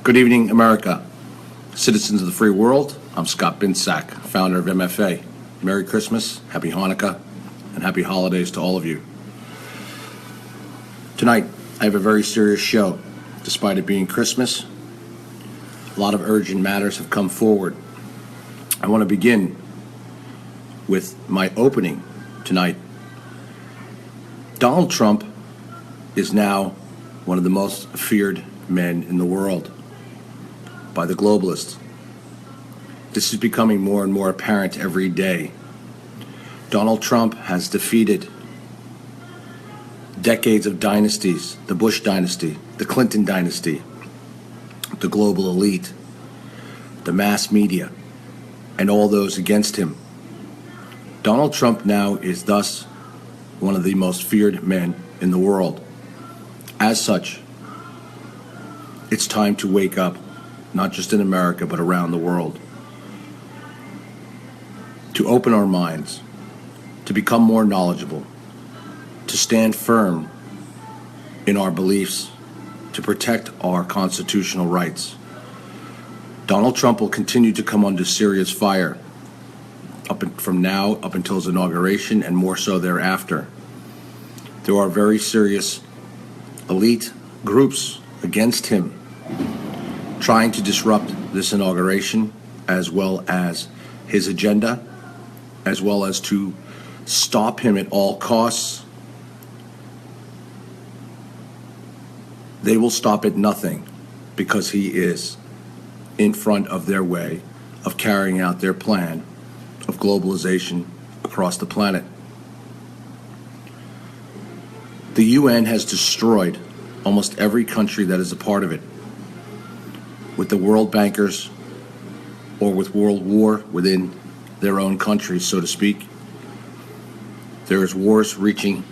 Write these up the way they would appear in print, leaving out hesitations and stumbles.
Good evening, America. Citizens of the free world, I'm Scott Binsack, founder of MFA. Merry Christmas, Happy Hanukkah, and Happy Holidays to all of you. Tonight, I have a very serious show. Despite it being Christmas, a lot of urgent matters have come forward. I want to begin with my opening tonight. Donald Trump is now one of the most feared men in the world by the globalists. This is becoming more and more apparent every day. Donald Trump has defeated decades of dynasties, the Bush dynasty, the Clinton dynasty, the global elite, the mass media, and all those against him. Donald Trump now is thus one of the most feared men in the world. As such, it's time to wake up, not just in America, but around the world. To open our minds, to become more knowledgeable, to stand firm in our beliefs, to protect our constitutional rights. Donald Trump will continue to come under serious fire from now up until his inauguration, and more so thereafter. There are very serious elite groups against him trying to disrupt this inauguration, as well as his agenda, as well as to stop him at all costs. They will stop at nothing because he is in front of their way of carrying out their plan of globalization across the planet. The UN has destroyed almost every country that is a part of it, with the world bankers or with world war within their own countries, so to speak. There is wars wreaking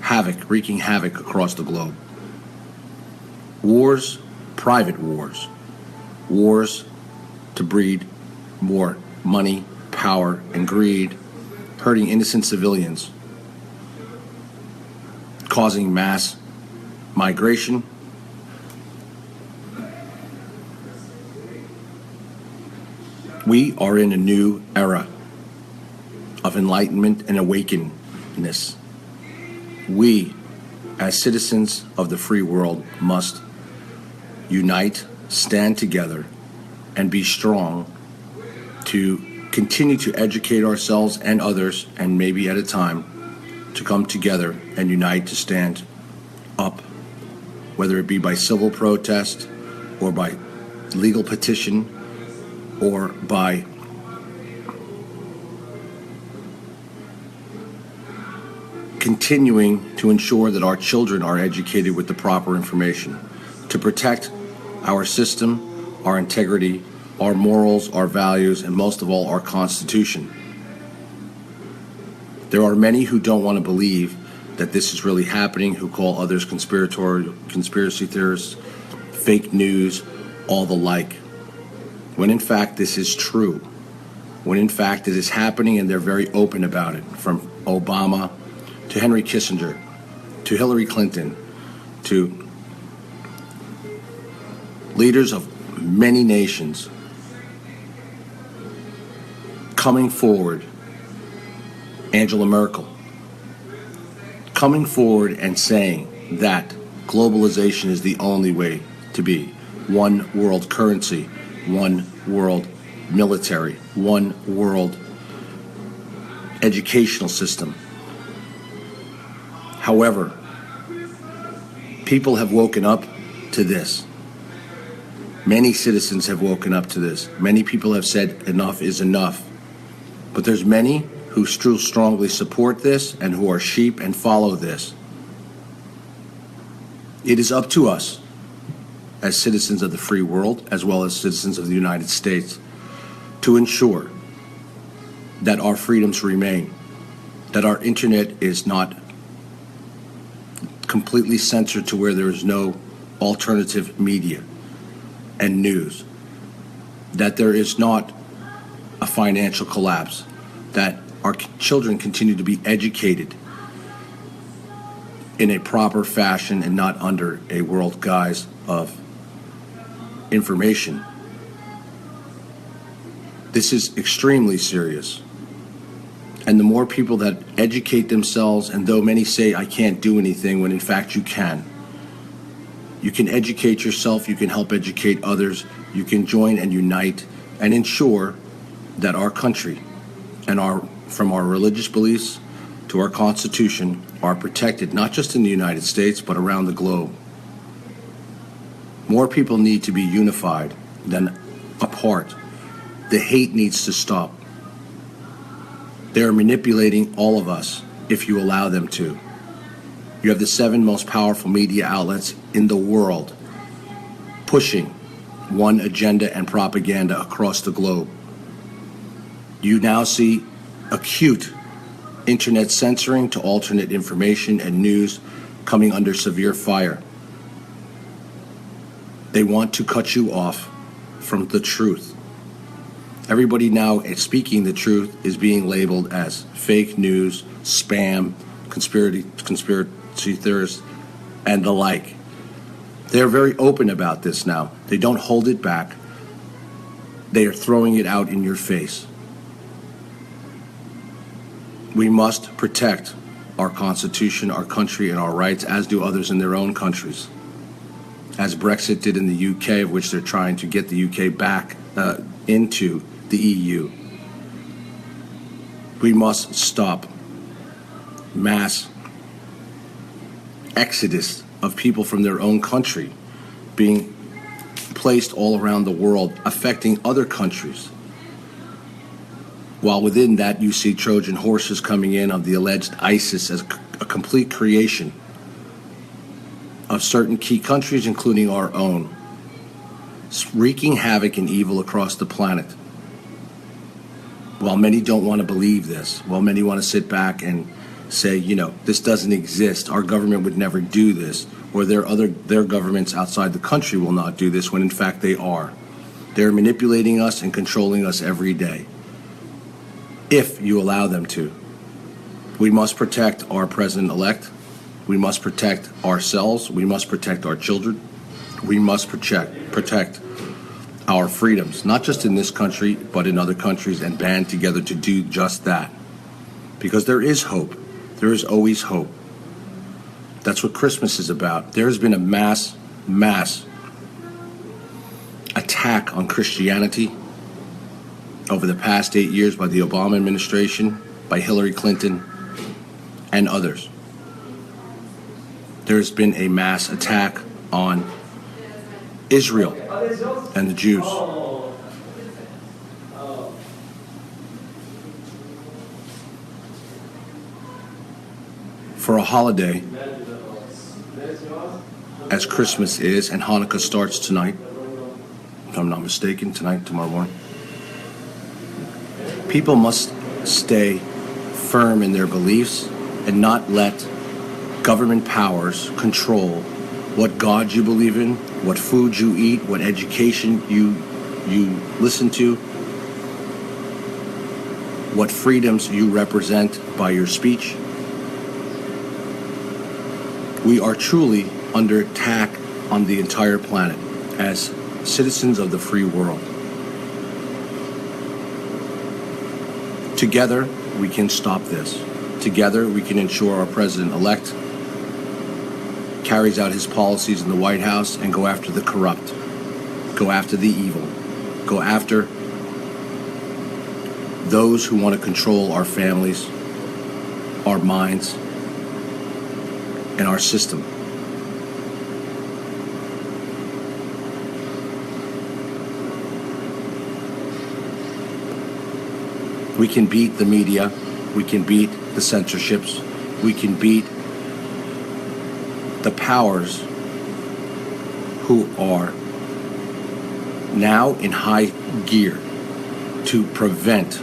havoc across the globe. Wars, private wars, wars to breed more money, power, and greed, hurting innocent civilians, causing mass migration. We are in a new era of enlightenment and awakenedness. We, as citizens of the free world, must unite, stand together, and be strong to continue to educate ourselves and others, and maybe at a time, to come together and unite to stand up, whether it be by civil protest or by legal petition or by continuing to ensure that our children are educated with the proper information to protect our system, our integrity, our morals, our values, and most of all, our Constitution. There are many who don't want to believe that this is really happening, who call others conspiracy theorists, fake news, all the like, when in fact this is true, when in fact it is happening, and they're very open about it, from Obama to Henry Kissinger to Hilary Clinton to leaders of many nations coming forward, Angela Merkel, coming forward and saying that globalization is the only way to be. One world currency, one world military, one world educational system. However, people have woken up to this. Many citizens have woken up to this. Many people have said enough is enough. But there's many who still strongly support this and who are sheep and follow this. It is up to us as citizens of the free world, as well as citizens of the United States, to ensure that our freedoms remain, that our internet is not completely censored to where there is no alternative media and news, that there is not a financial collapse, that our children continue to be educated in a proper fashion and not under a world guise of information. This is extremely serious. And the more people that educate themselves, and though many say I can't do anything, when in fact you can. You can educate yourself, you can help educate others, you can join and unite and ensure that our country and from our religious beliefs to our Constitution are protected, not just in the United States, but around the globe. More people need to be unified than apart. The hate needs to stop. They're manipulating all of us if you allow them to. You have the 7 most powerful media outlets in the world pushing one agenda and propaganda across the globe. You now see acute internet censoring to alternate information and news coming under severe fire. They want to cut you off from the truth. Everybody now speaking the truth is being labeled as fake news, spam, conspiracy theorists, and the like. They're very open about this now. They don't hold it back. They are throwing it out in your face. We must protect our Constitution, our country, and our rights, as do others in their own countries. As Brexit did in the UK, of which they're trying to get the UK back into the EU. We must stop mass exodus of people from their own country being placed all around the world, affecting other countries. While within that you see Trojan horses coming in of the alleged ISIS as a complete creation of certain key countries, including our own, wreaking havoc and evil across the planet. While many don't want to believe this, while many want to sit back and say, this doesn't exist, our government would never do this, or their governments outside the country will not do this, when in fact they are. They're manipulating us and controlling us every day, if you allow them to. We must protect our president-elect. We must protect ourselves. We must protect our children. We must protect our freedoms, not just in this country, but in other countries, and band together to do just that. Because there is hope. There is always hope. That's what Christmas is about. There has been a mass attack on Christianity over the past 8 years by the Obama administration, by Hilary Clinton, and others. There's been a mass attack on Israel and the Jews. For a holiday, as Christmas is, and Hanukkah starts tonight, if I'm not mistaken, tomorrow morning, people must stay firm in their beliefs and not let government powers control what God you believe in, what food you eat, what education you listen to, what freedoms you represent by your speech. We are truly under attack on the entire planet as citizens of the free world. Together, we can stop this. Together, we can ensure our president-elect carries out his policies in the White House and go after the corrupt, go after the evil, go after those who want to control our families, our minds, and our system. We can beat the media, we can beat the censorships, we can beat the powers who are now in high gear to prevent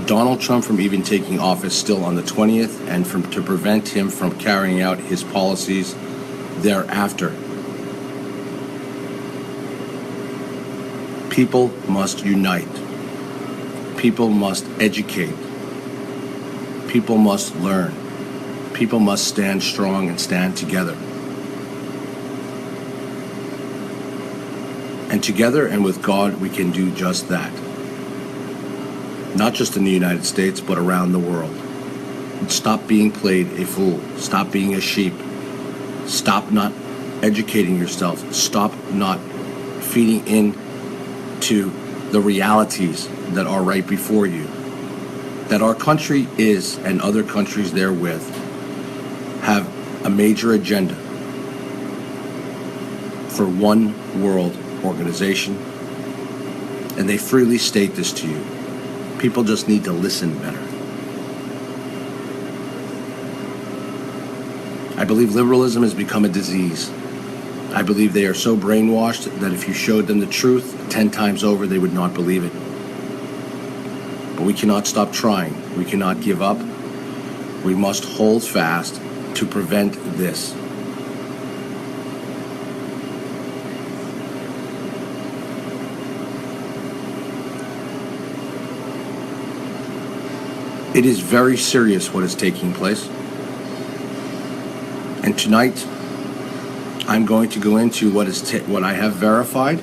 Donald Trump from even taking office still on the 20th, and to prevent him from carrying out his policies thereafter. People must unite. People must educate. People must learn. People must stand strong and stand together. And together and with God, we can do just that. Not just in the United States, but around the world. Stop being played a fool. Stop being a sheep. Stop not educating yourself. Stop not feeding in to the realities that are right before you. That our country is, and other countries therewith, have a major agenda for one world organization, and they freely state this to you. People just need to listen better. I believe liberalism has become a disease. I believe they are so brainwashed that if you showed them the truth 10 times over, they would not believe it. But we cannot stop trying. We cannot give up. We must hold fast to prevent this. It is very serious what is taking place. And tonight, I'm going to go into what I have verified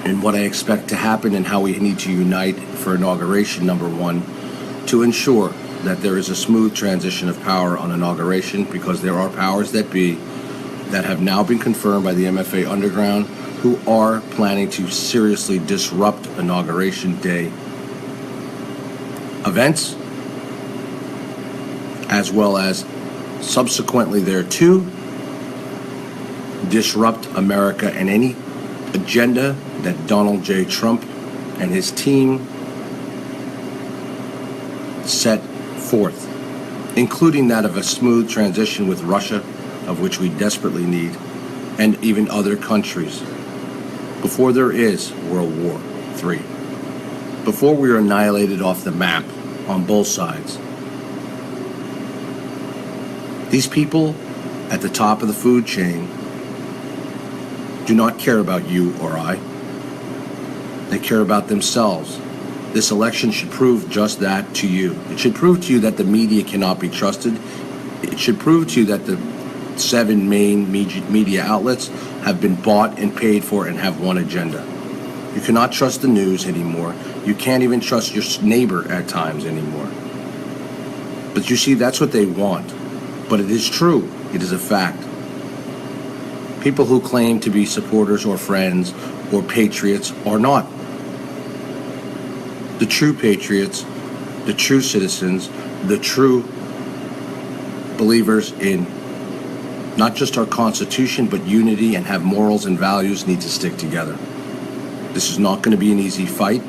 and what I expect to happen and how we need to unite for inauguration, number one, to ensure that there is a smooth transition of power on inauguration, because there are powers that be that have now been confirmed by the MFA Underground who are planning to seriously disrupt inauguration day events, as well as subsequently thereto disrupt America and any agenda that Donald J. Trump and his team set forth, including that of a smooth transition with Russia, of which we desperately need, and even other countries, before there is World War III, before we are annihilated off the map on both sides. These people at the top of the food chain do not care about you or I. They care about themselves. This election should prove just that to you. It should prove to you that the media cannot be trusted. It should prove to you that the 7 main media outlets have been bought and paid for and have one agenda. You cannot trust the news anymore. You can't even trust your neighbor at times anymore. But you see, that's what they want. But it is true. It is a fact. People who claim to be supporters or friends or patriots are not. The true patriots, the true citizens, the true believers in not just our Constitution, but unity and have morals and values need to stick together. This is not going to be an easy fight,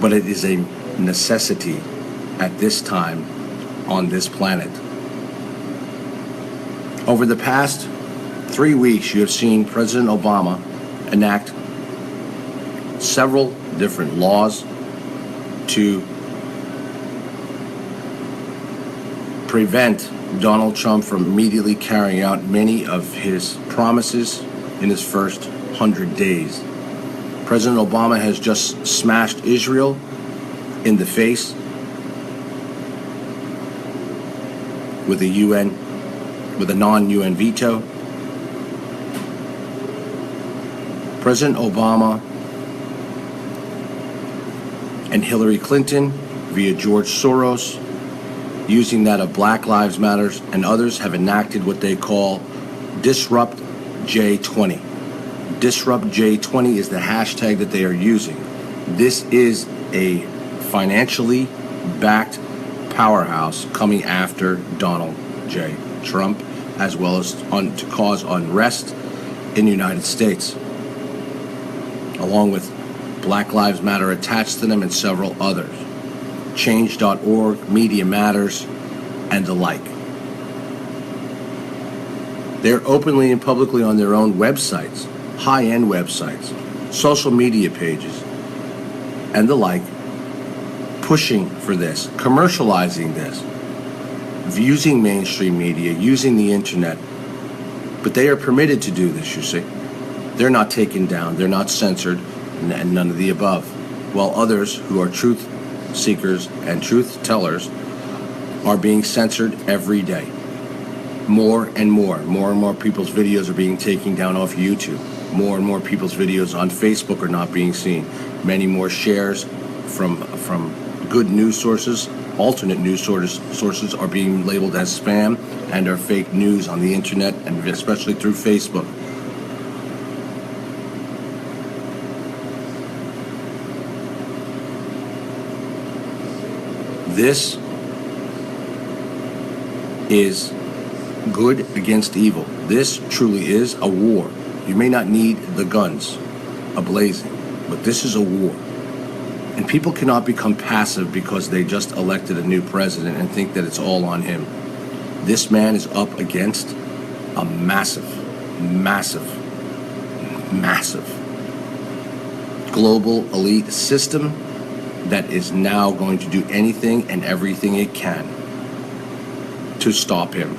but it is a necessity at this time on this planet. Over the past 3 weeks, you have seen President Obama enact several different laws to prevent Donald Trump from immediately carrying out many of his promises in his first 100 days. President Obama has just smashed Israel in the face with a non-UN veto. President Obama and Hilary Clinton, via George Soros, using that of Black Lives Matter and others, have enacted what they call Disrupt J20. Disrupt J20 is the hashtag that they are using. This is a financially backed powerhouse coming after Donald J. Trump, as well as to cause unrest in the United States, along with Black Lives Matter attached to them and several others. Change.org, Media Matters, and the like. They're openly and publicly on their own websites, high-end websites, social media pages, and the like, pushing for this, commercializing this, using mainstream media, using the internet. But they are permitted to do this, you see. They're not taken down, they're not censored, and none of the above. While others who are truth seekers and truth tellers are being censored every day. More and more people's videos are being taken down off YouTube. More and more people's videos on Facebook are not being seen. Many more shares from good news sources, alternate news sources are being labeled as spam and are fake news on the internet, and especially through Facebook. This is good against evil. This truly is a war. You may not need the guns ablazing, but this is a war. And people cannot become passive because they just elected a new president and think that it's all on him. This man is up against a massive global elite system that is now going to do anything and everything it can to stop him,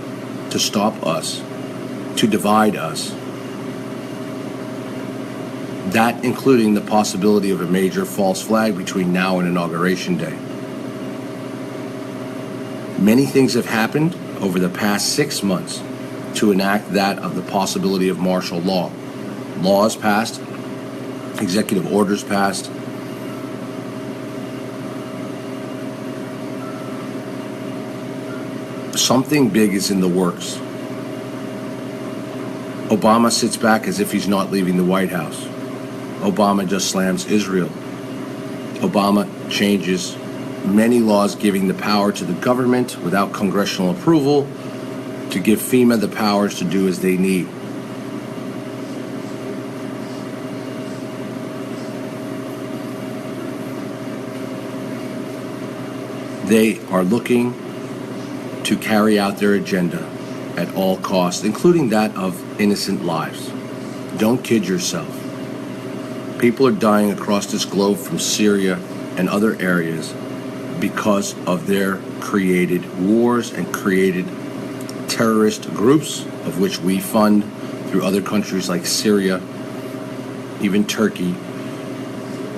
to stop us, to divide us. That including the possibility of a major false flag between now and Inauguration Day. Many things have happened over the past 6 months to enact that of the possibility of martial law. Laws passed, executive orders passed. Something big is in the works. Obama sits back as if he's not leaving the White House. Obama just slams Israel. Obama changes many laws giving the power to the government without congressional approval to give FEMA the powers to do as they need. They are looking to carry out their agenda at all costs, including that of innocent lives. Don't kid yourself. People are dying across this globe from Syria and other areas because of their created wars and created terrorist groups, of which we fund through other countries like Syria, even Turkey,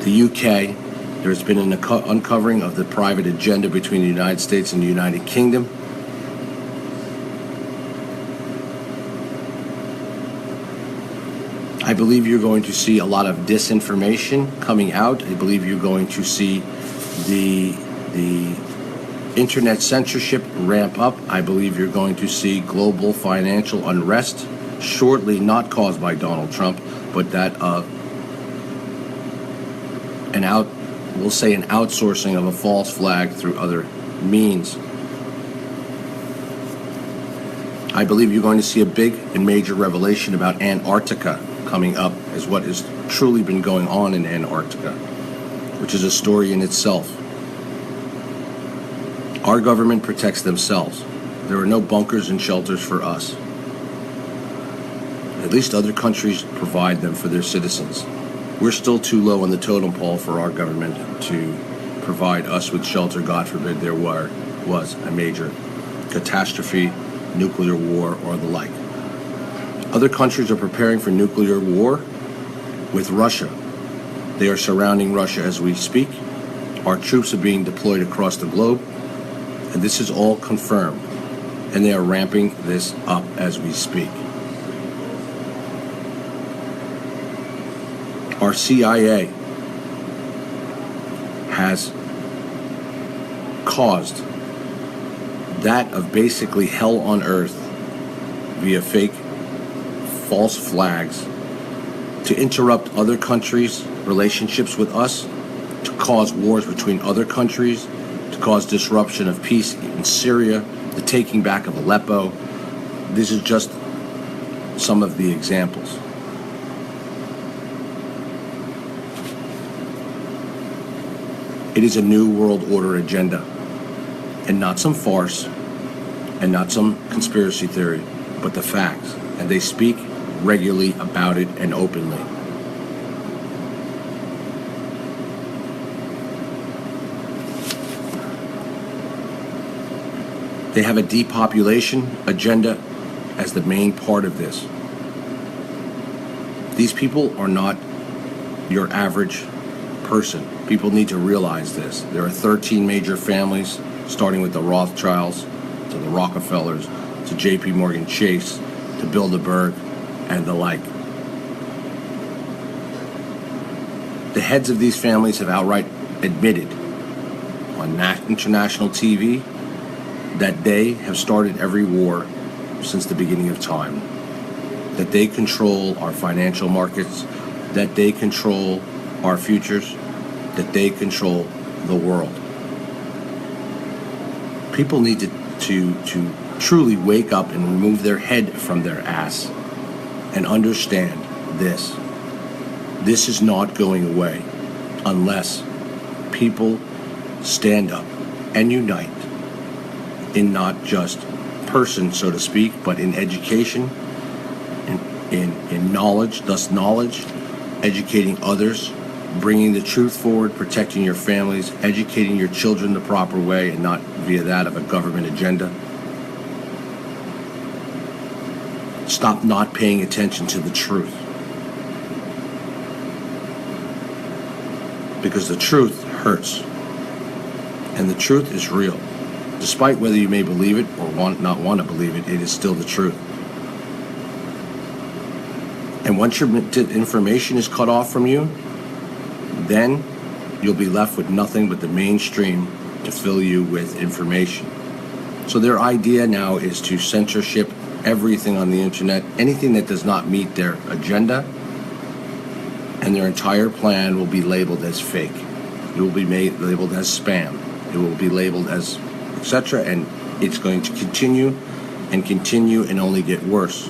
the UK. There's been an uncovering of the private agenda between the United States and the United Kingdom. I believe you're going to see a lot of disinformation coming out. I believe you're going to see the internet censorship ramp up. I believe you're going to see global financial unrest shortly, not caused by Donald Trump, but that of an outsourcing of a false flag through other means. I believe you're going to see a big and major revelation about Antarctica coming up as what has truly been going on in Antarctica, which is a story in itself. Our government protects themselves. There are no bunkers and shelters for us. At least other countries provide them for their citizens. We're still too low on the totem pole for our government to provide us with shelter. God forbid there was a major catastrophe, nuclear war, or the like. Other countries are preparing for nuclear war with Russia. They are surrounding Russia as we speak. Our troops are being deployed across the globe, and this is all confirmed, and they are ramping this up as we speak. Our CIA has caused that of basically hell on earth via fake false flags to interrupt other countries' relationships with us, to cause wars between other countries, to cause disruption of peace in Syria, the taking back of Aleppo. This is just some of the examples. It is a new world order agenda, and not some farce, and not some conspiracy theory, but the facts. And they speak regularly about it and openly. They have a depopulation agenda as the main part of this. These people are not your average person. People need to realize this. There are 13 major families, starting with the Rothschilds to the Rockefellers, to J.P. Morgan Chase, to Bilderberg, and the like. The heads of these families have outright admitted on international TV that they have started every war since the beginning of time, that they control our financial markets, that they control our futures, that they control the world. People need to truly wake up and remove their head from their ass and understand this. This is not going away unless people stand up and unite in not just person, so to speak, but in education, in knowledge, thus knowledge, educating others, bringing the truth forward, protecting your families, educating your children the proper way and not via that of a government agenda. Stop not paying attention to the truth. Because the truth hurts. And the truth is real. Despite whether you may believe it or not want to believe it, it is still the truth. And once your information is cut off from you, then you'll be left with nothing but the mainstream to fill you with information. So their idea now is to censorship everything on the internet, anything that does not meet their agenda, and their entire plan will be labeled as fake. It will be labeled as spam. It will be labeled as etc., and it's going to continue and only get worse.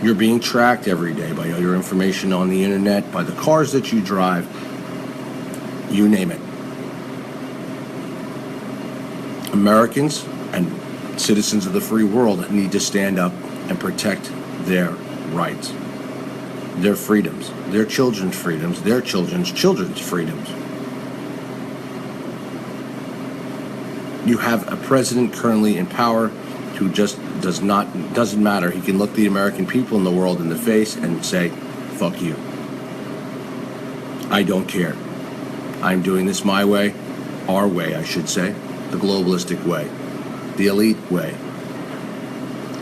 You're being tracked every day by all your information on the internet, by the cars that you drive, you name it. Americans and citizens of the free world need to stand up and protect their rights, their freedoms, their children's freedoms, their children's freedoms. You have a president currently in power who just doesn't matter. He can look the American people in the world in the face and say, fuck you. I don't care. I'm doing this my way, our way, I should say, the globalistic way, the elite way.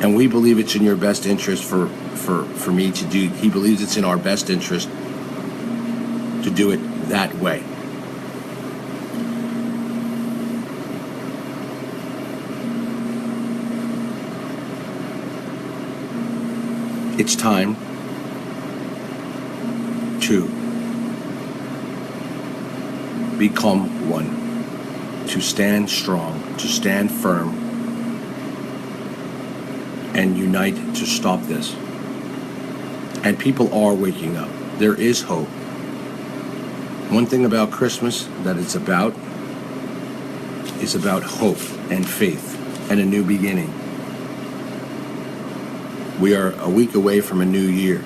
And we believe it's in your best interest for me to do, he believes it's in our best interest to do it that way. It's time to become one, to stand strong, to stand firm, and unite to stop this. And people are waking up. There is hope. One thing about Christmas that it's about is about hope and faith and a new beginning. We are a week away from a new year.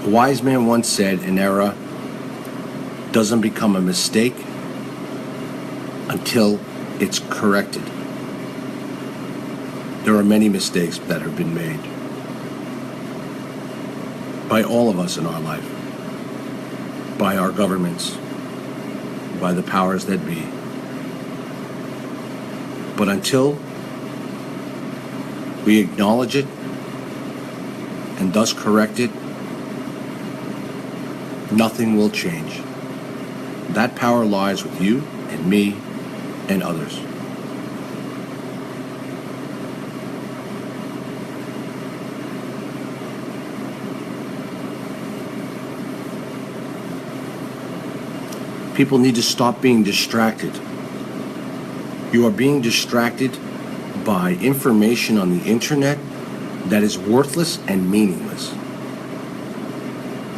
A wise man once said, an era doesn't become a mistake until it's corrected. There are many mistakes that have been made by all of us in our life, by our governments, by the powers that be. But until we acknowledge it and thus correct it, nothing will change. That power lies with you and me and others. People need to stop being distracted. You are being distracted by information on the internet that is worthless and meaningless.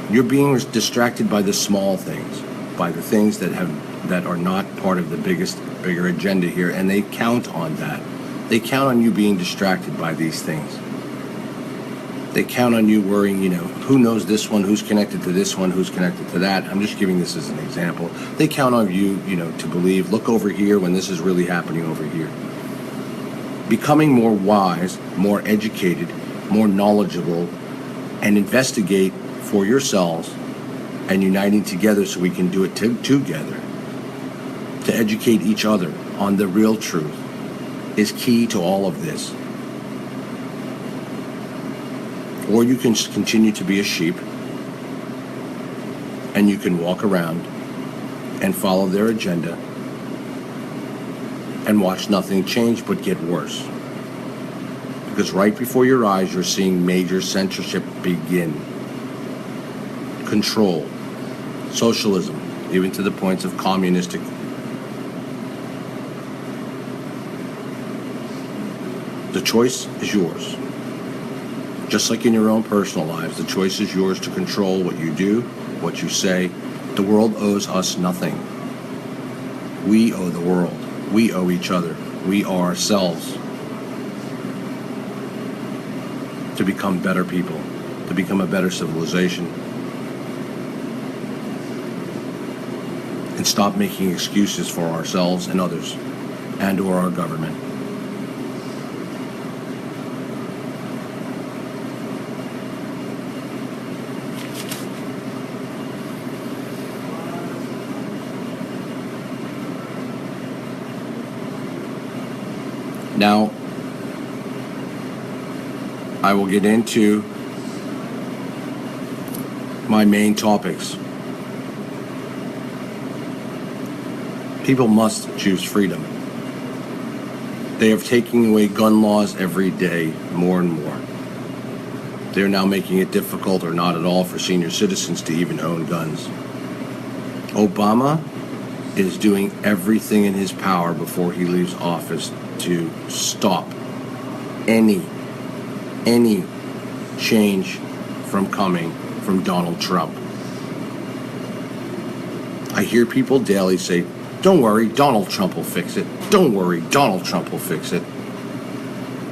You're being distracted by the small things, by the things that are not part of the bigger agenda here, and they count on that. They count on you being distracted by these things. They count on you worrying, who knows this one, who's connected to this one, who's connected to that. I'm just giving this as an example. They count on you, to believe, look over here when this is really happening over here. Becoming more wise, more educated, more knowledgeable, and investigate for yourselves and uniting together so we can do it together to educate each other on the real truth is key to all of this. Or you can continue to be a sheep, and you can walk around and follow their agenda and watch nothing change but get worse. Because right before your eyes, you're seeing major censorship begin. Control, socialism, even to the points of communistic. The choice is yours. Just like in your own personal lives, the choice is yours to control what you do, what you say. The world owes us nothing. We owe the world. We owe each other. We owe ourselves to become better people, to become a better civilization, and stop making excuses for ourselves and others and or our government. Now, I will get into my main topics. People must choose freedom. They are taking away gun laws every day, more and more. They're now making it difficult or not at all for senior citizens to even own guns. Obama is doing everything in his power before he leaves office to stop any change from coming from Donald Trump. I hear people daily say, "Don't worry, Donald Trump will fix it. Don't worry, Donald Trump will fix it."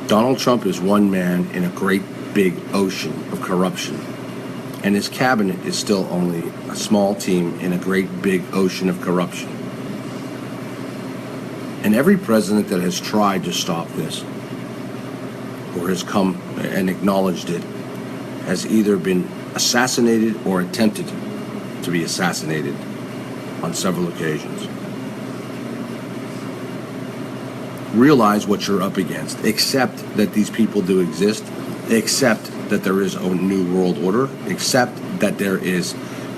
Donald Trump is one man in a great big ocean of corruption, and his cabinet is still only a small team in a great big ocean of corruption. And every president that has tried to stop this, or has come and acknowledged it, has either been assassinated or attempted to be assassinated on several occasions. Realize what you're up against. Accept that these people do exist. Accept that there is a new world order. Accept that there is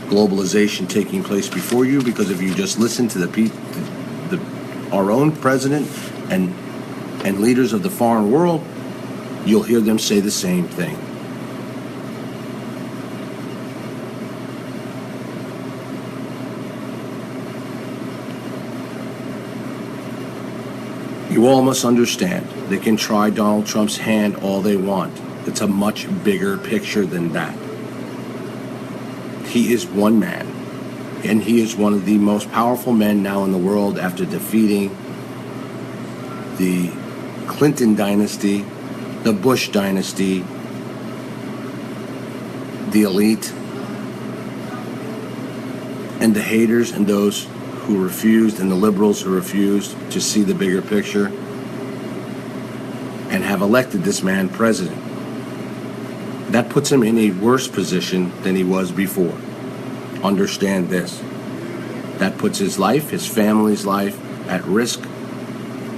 globalization taking place before you, because if you just listen to our own president and leaders of the foreign world, you'll hear them say the same thing. You all must understand, they can try Donald Trump's hand all they want. It's a much bigger picture than that. He is one man, and he is one of the most powerful men now in the world after defeating the Clinton dynasty, the Bush dynasty, the elite, and the haters and those who refused, and the liberals who refused to see the bigger picture, and have elected this man president. That puts him in a worse position than he was before. Understand this. That puts his life, his family's life, at risk,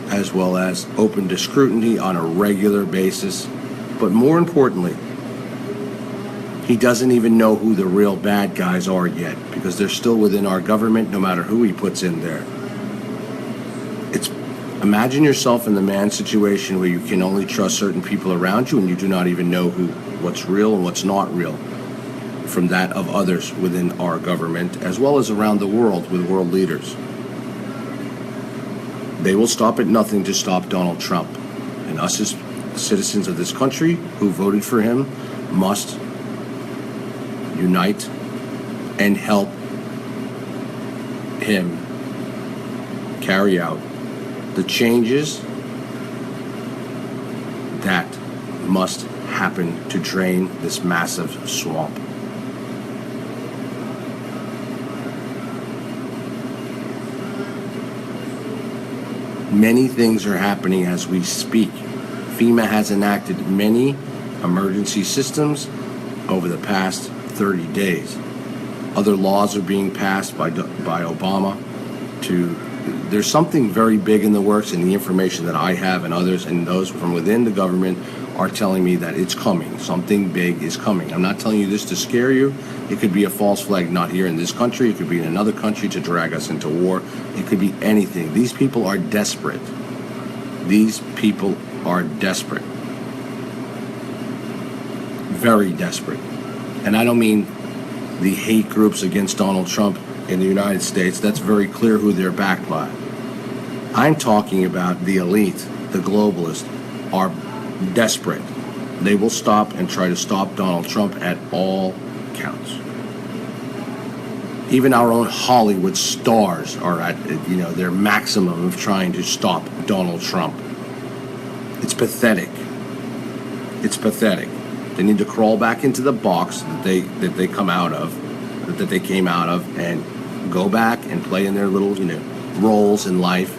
as well as open to scrutiny on a regular basis. But more importantly, he doesn't even know who the real bad guys are yet, because they're still within our government, no matter who he puts in there. Imagine yourself in the man situation where you can only trust certain people around you, and you do not even know what's real and what's not real from that of others within our government, as well as around the world with world leaders. They will stop at nothing to stop Donald Trump. And us as citizens of this country who voted for him must unite and help him carry out the changes that must happen to drain this massive swamp. Many things are happening as we speak. FEMA has enacted many emergency systems over the past 30 days. Other laws are being passed by Obama to there's something very big in the works, and the information that I have and others and those from within the government are telling me that it's coming. Something big is coming. I'm not telling you this to scare you. It could be a false flag, not here in this country. It could be in another country to drag us into war. It could be anything. These people are desperate. These people are desperate. Very desperate. And I don't mean the hate groups against Donald Trump in the United States. That's very clear who they're backed by. I'm talking about the elite, the globalists, are desperate. They will stop and try to stop Donald Trump at all counts. Even our own Hollywood stars are at, their maximum of trying to stop Donald Trump. It's pathetic. It's pathetic. They need to crawl back into the box that they come out of, that they came out of, and go back and play in their little, roles in life,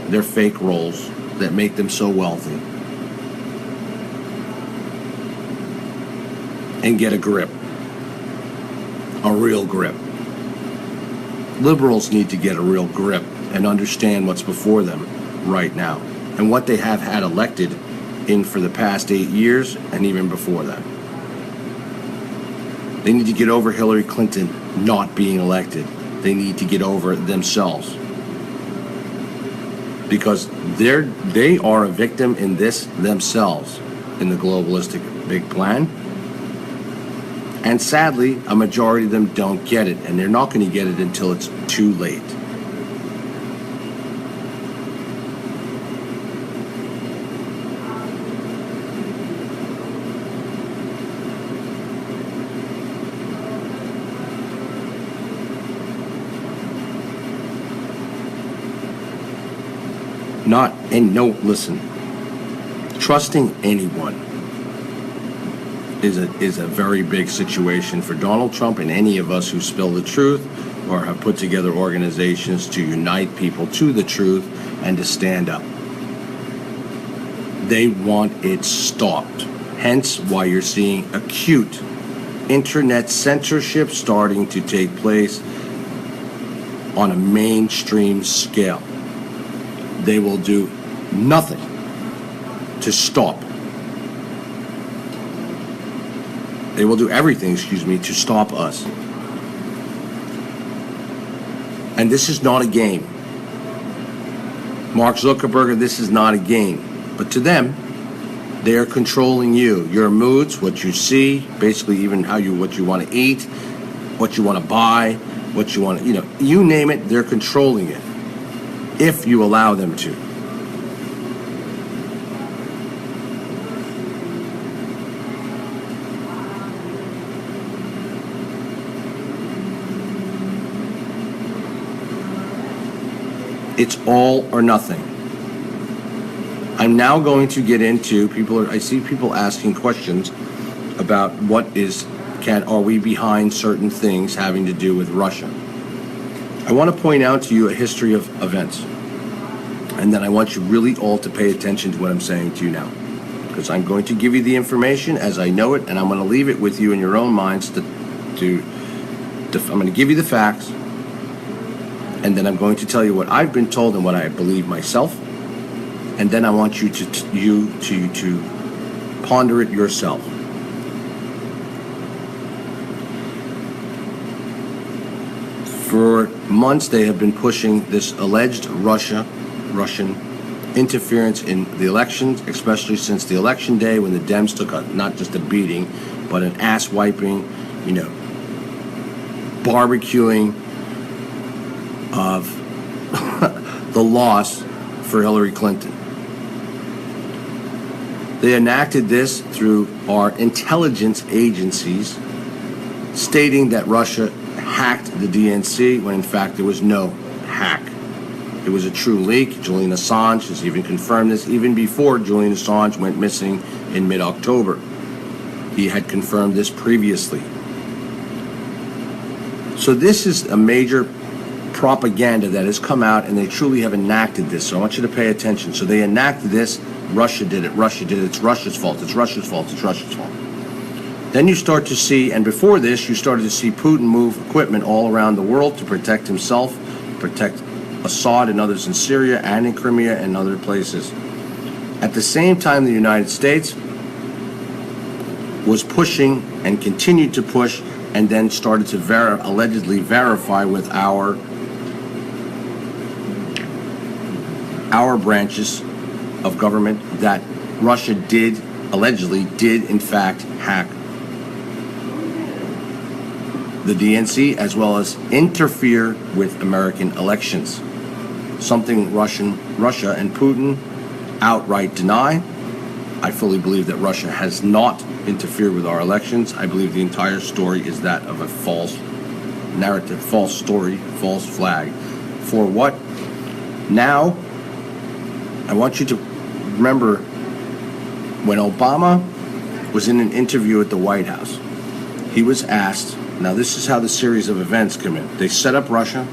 their fake roles that make them so wealthy, and get a grip, a real grip. Liberals need to get a real grip and understand what's before them right now and what they have had elected in for the past 8 years and even before that. They need to get over Hilary Clinton not being elected. They need to get over themselves, because they are a victim in this themselves, in the globalistic big plan. And sadly, a majority of them don't get it, and they're not going to get it until it's too late. Listen, trusting anyone is a very big situation for Donald Trump and any of us who spill the truth or have put together organizations to unite people to the truth and to stand up. They want it stopped. Hence why you're seeing acute internet censorship starting to take place on a mainstream scale. They will do nothing to stop. They will do everything, to stop us. And this is not a game. Mark Zuckerberg, this is not a game. But to them, they are controlling you, your moods, what you see, basically even what you want to eat, what you want to buy, what you want to, you name it, they're controlling it. If you allow them to. It's all or nothing. I'm now going to get into I see people asking questions about are we behind certain things having to do with Russia. I want to point out to you a history of events. And then I want you really all to pay attention to what I'm saying to you now. Because I'm going to give you the information as I know it, and I'm going to leave it with you in your own minds I'm going to give you the facts, and then I'm going to tell you what I've been told and what I believe myself. And then I want you to ponder it yourself. For months, they have been pushing this alleged Russian interference in the elections, especially since the election day when the Dems took not just a beating, but an ass-wiping, barbecuing of the loss for Hilary Clinton. They enacted this through our intelligence agencies, stating that Russia hacked the DNC when in fact there was no hack. It was a true leak. Julian Assange has even confirmed this even before Julian Assange went missing in mid-October. He had confirmed this previously. So this is a major propaganda that has come out, and they truly have enacted this. So I want you to pay attention. So they enacted this. Russia did it. It's Russia's fault. It's Russia's fault. Then you start to see, and before this, you started to see Putin move equipment all around the world to protect himself, protect Assad and others in Syria and in Crimea and other places. At the same time, the United States was pushing and continued to push and then started to allegedly verify with our branches of government that Russia allegedly did in fact hack the DNC as well as interfere with American elections, something Russia and Putin outright deny. I fully believe that Russia has not interfered with our elections. I believe the entire story is that of a false narrative, false story, false flag. For what? Now, I want you to remember when Obama was in an interview at the White House, he was asked, now this is how the series of events come in. They set up Russia.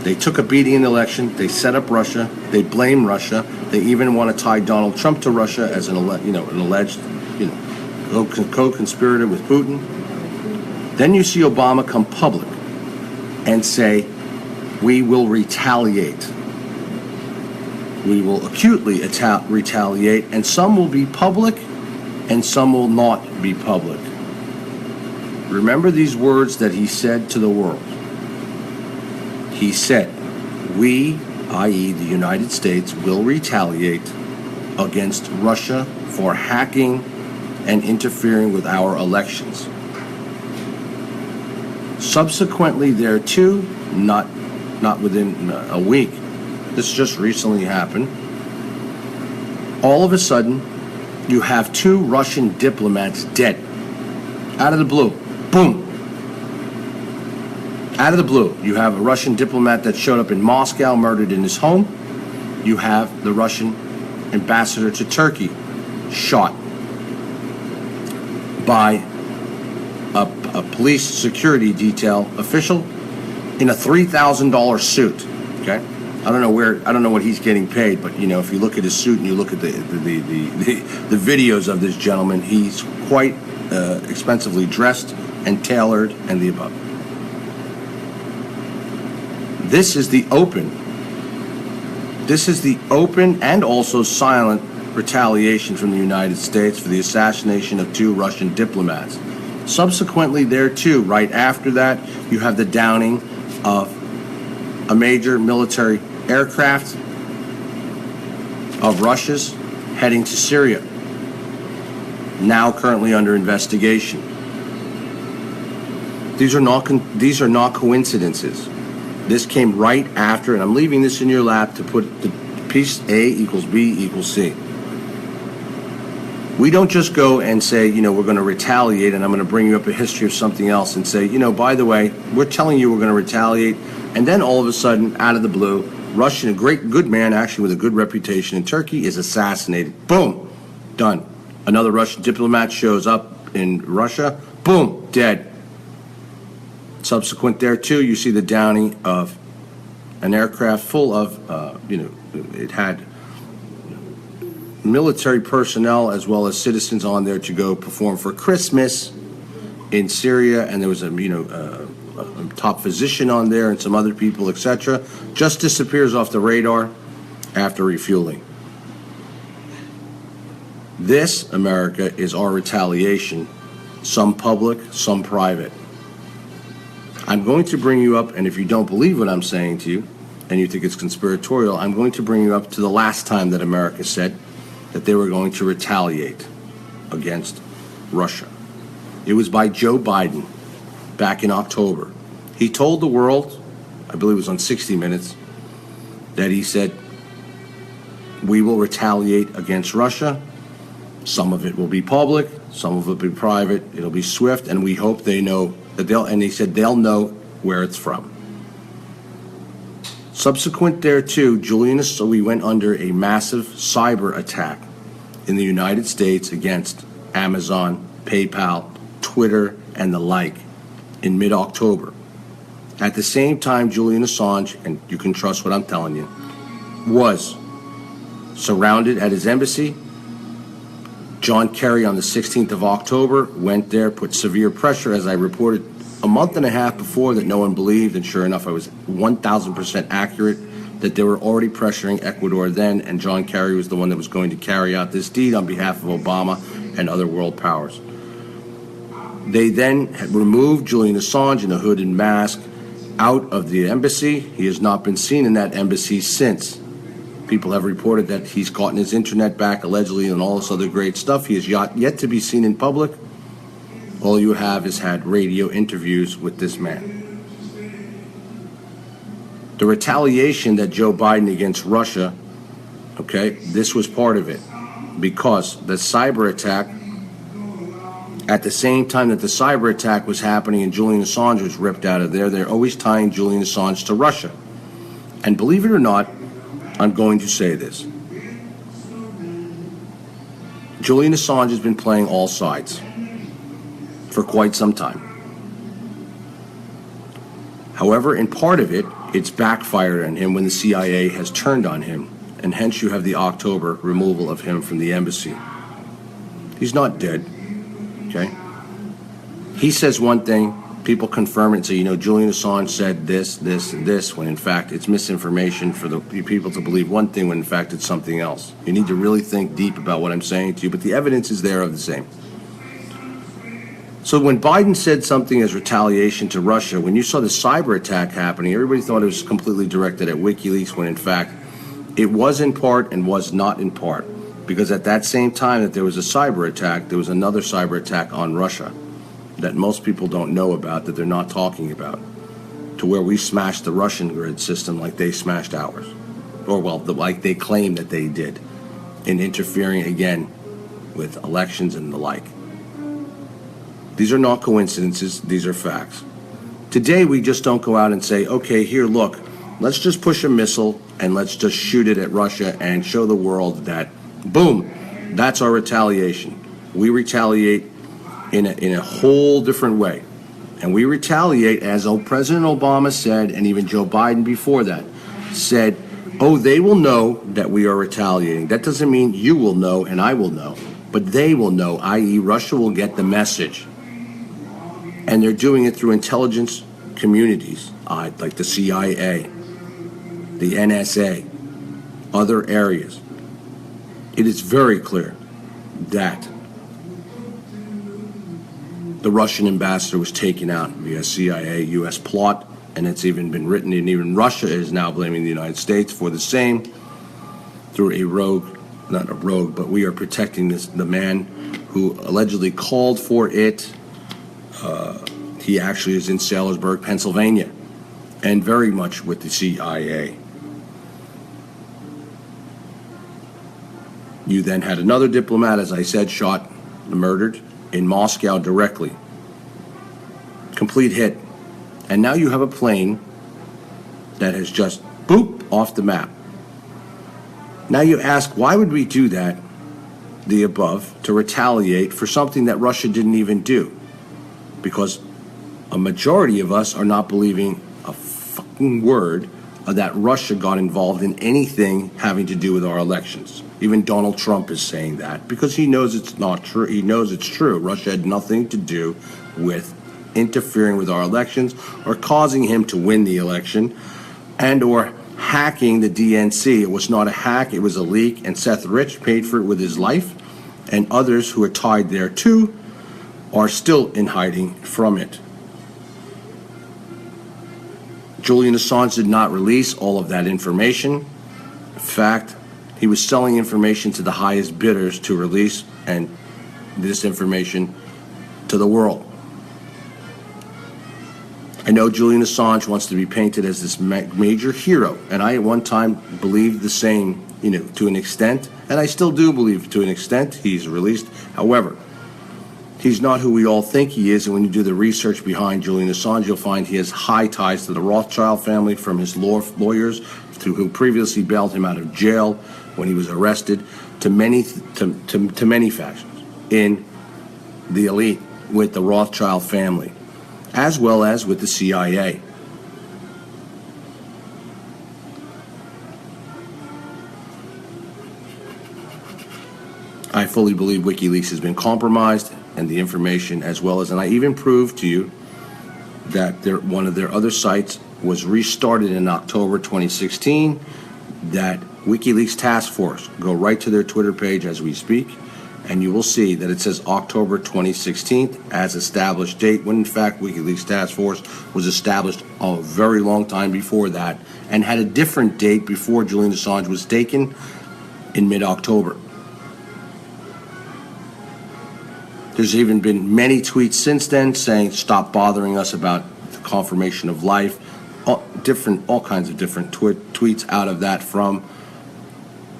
They took a beating in the election. They set up Russia. They blame Russia. They even want to tie Donald Trump to Russia as an alleged, co-conspirator with Putin. Then you see Obama come public and say, we will retaliate. We will acutely retaliate, and some will be public and some will not be public. Remember these words that he said to the world. He said, we, i.e. the United States, will retaliate against Russia for hacking and interfering with our elections. Subsequently thereto, not within a week, this just recently happened, all of a sudden you have 2 Russian diplomats dead. Out of the blue. Boom. Out of the blue, you have a Russian diplomat that showed up in Moscow, murdered in his home. You have the Russian ambassador to Turkey shot by a police security detail official in a $3,000 suit. Okay, I don't know what he's getting paid, but if you look at his suit and you look at the videos of this gentleman, he's quite expensively dressed and tailored and the above. This is the open and also silent retaliation from the United States for the assassination of 2 Russian diplomats. Subsequently thereto, right after that, you have the downing of a major military aircraft of Russia's heading to Syria, now currently under investigation. These are not coincidences. This came right after, and I'm leaving this in your lap to put the piece A equals B equals C. We don't just go and say, we're going to retaliate, and I'm going to bring you up a history of something else and say, by the way, we're telling you we're going to retaliate, and then all of a sudden, out of the blue, Russian, a good man actually with a good reputation in Turkey, is assassinated. Boom, done. Another Russian diplomat shows up in Russia. Boom, dead. Subsequent thereto, you see the downing of an aircraft full of, it had military personnel as well as citizens on there to go perform for Christmas in Syria, and there was a top physician on there and some other people, etc. Just disappears off the radar after refueling. This, America, is our retaliation, some public, some private. I'm going to bring you up, and if you don't believe what I'm saying to you, and you think it's conspiratorial, I'm going to bring you up to the last time that America said that they were going to retaliate against Russia. It was by Joe Biden back in October. He told the world, I believe it was on 60 Minutes, that he said, we will retaliate against Russia. Some of it will be public, some of it will be private, it'll be swift, and we hope they know that he said they'll know where it's from. Subsequent thereto, we went under a massive cyber attack in the United States against Amazon, PayPal, Twitter, and the like in mid-October. At the same time, Julian Assange, and you can trust what I'm telling you, was surrounded at his embassy. John Kerry on the 16th of October went there, put severe pressure, as I reported a month and a half before that no one believed, and sure enough, I was 1,000% accurate, that they were already pressuring Ecuador then, and John Kerry was the one that was going to carry out this deed on behalf of Obama and other world powers. They then had removed Julian Assange in a hood and mask out of the embassy. He has not been seen in that embassy since. People have reported that he's gotten his internet back, allegedly, and all this other great stuff. He is yet to be seen in public. All you have is had radio interviews with this man. The retaliation that Joe Biden against Russia, okay, this was part of it. Because the cyber attack, at the same time that the cyber attack was happening and Julian Assange was ripped out of there, they're always tying Julian Assange to Russia. And believe it or not, I'm going to say this. Julian Assange has been playing all sides for quite some time. However, in part of it, it's backfired on him when the CIA has turned on him, and hence you have the October removal of him from the embassy. He's not dead, okay? He says one thing, people confirm it and say, you know, Julian Assange said this, this, and this, when in fact it's misinformation for the people to believe one thing when in fact it's something else. You need to really think deep about what I'm saying to you, but the evidence is there of the same. So when Biden said something as retaliation to Russia, when you saw the cyber attack happening, everybody thought it was completely directed at WikiLeaks, when in fact it was in part and was not in part. Because at that same time that there was a cyber attack, there was another cyber attack on Russia that most people don't know about, that they're not talking about, to where we smashed the Russian grid system like they smashed ours. Or, well, like they claim that they did, in interfering again with elections and the like. These are not coincidences, these are facts. Today, we just don't go out and say, okay, here, look, let's just push a missile and let's just shoot it at Russia and show the world that, boom, that's our retaliation. We retaliate in a whole different way. And we retaliate, as President Obama said, and even Joe Biden before that, said, oh, they will know that we are retaliating. That doesn't mean you will know and I will know, but they will know, i.e. Russia will get the message. And they're doing it through intelligence communities, like the CIA, the NSA, other areas. It is very clear that the Russian ambassador was taken out via CIA, U.S. plot, and it's even been written, and even Russia is now blaming the United States for the same through a rogue, not a rogue, but we are protecting the man who allegedly called for it. He actually is in Salisbury, Pennsylvania, and very much with the CIA. You then had another diplomat, as I said, shot, murdered in Moscow directly. Complete hit. And now you have a plane that has just, boop, off the map. Now you ask, why would we do that, the above, to retaliate for something that Russia didn't even do? Because a majority of us are not believing a fucking word that Russia got involved in anything having to do with our elections. Even Donald Trump is saying that because he knows it's not true. He knows it's true. Russia had nothing to do with interfering with our elections or causing him to win the election and or hacking the DNC. It was not a hack. It was a leak, and Seth Rich paid for it with his life, and others who are tied there too are still in hiding from it. Julian Assange did not release all of that information. In fact, he was selling information to the highest bidders to release and this information to the world. I know Julian Assange wants to be painted as this major hero, and I at one time believed the same, to an extent, and I still do believe to an extent he's released. However, he's not who we all think he is, and when you do the research behind Julian Assange, you'll find he has high ties to the Rothschild family, from his lawyers who previously bailed him out of jail when he was arrested, to many factions in the elite with the Rothschild family, as well as with the CIA. I fully believe WikiLeaks has been compromised, and the information as well as, and I even proved to you that one of their other sites was restarted in October 2016, that WikiLeaks task force, go right to their Twitter page as we speak, and you will see that it says October 2016 as established date, when in fact WikiLeaks task force was established a very long time before that and had a different date before Julian Assange was taken in mid-October. There's even been many tweets since then saying, stop bothering us about the confirmation of life, all kinds of different tweets out of that from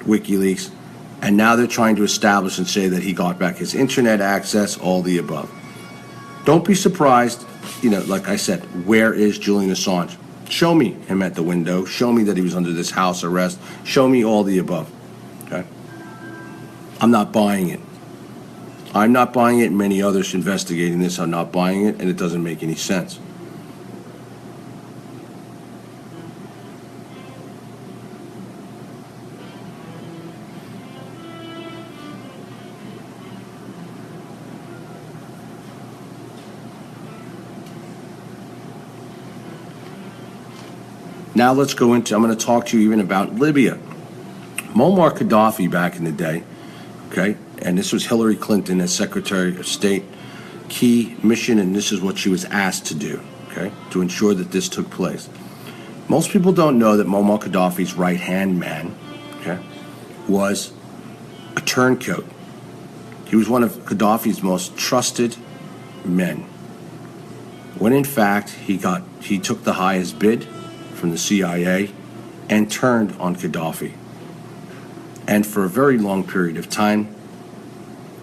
WikiLeaks. And now they're trying to establish and say that he got back his internet access, all the above. Don't be surprised, like I said, where is Julian Assange? Show me him at the window. Show me that he was under this house arrest. Show me all the above, okay? I'm not buying it. I'm not buying it. Many others investigating this are not buying it, and it doesn't make any sense. Now let's go into, I'm going to talk to you even about Libya. Muammar Gaddafi back in the day, okay, and this was Hilary Clinton as Secretary of State, key mission, and this is what she was asked to do, okay, to ensure that this took place. Most people don't know that Muammar Gaddafi's right-hand man, okay, was a turncoat. He was one of Gaddafi's most trusted men. When in fact he took the highest bid from the CIA and turned on Gaddafi, and for a very long period of time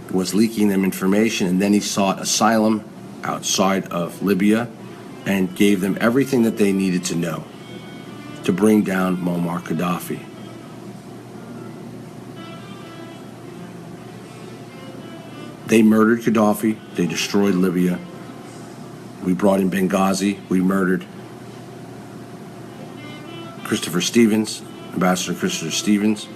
was leaking them information, and then he sought asylum outside of Libya and gave them everything that they needed to know to bring down Muammar Gaddafi. They murdered Gaddafi, they destroyed Libya. We brought in Benghazi, we murdered Christopher Stevens, Ambassador Christopher Stevens,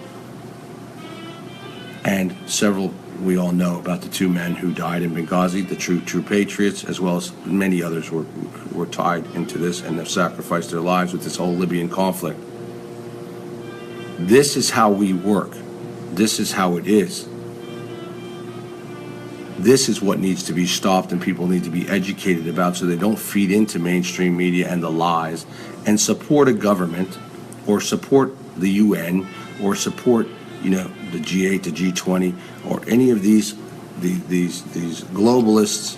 and several, we all know about the two men who died in Benghazi, the true patriots, as well as many others were tied into this and have sacrificed their lives with this whole Libyan conflict. This is how we work. This is how it is. This is what needs to be stopped, and people need to be educated about so they don't feed into mainstream media and the lies and support a government or support the UN or support, the G8, the G20, or any of these globalists.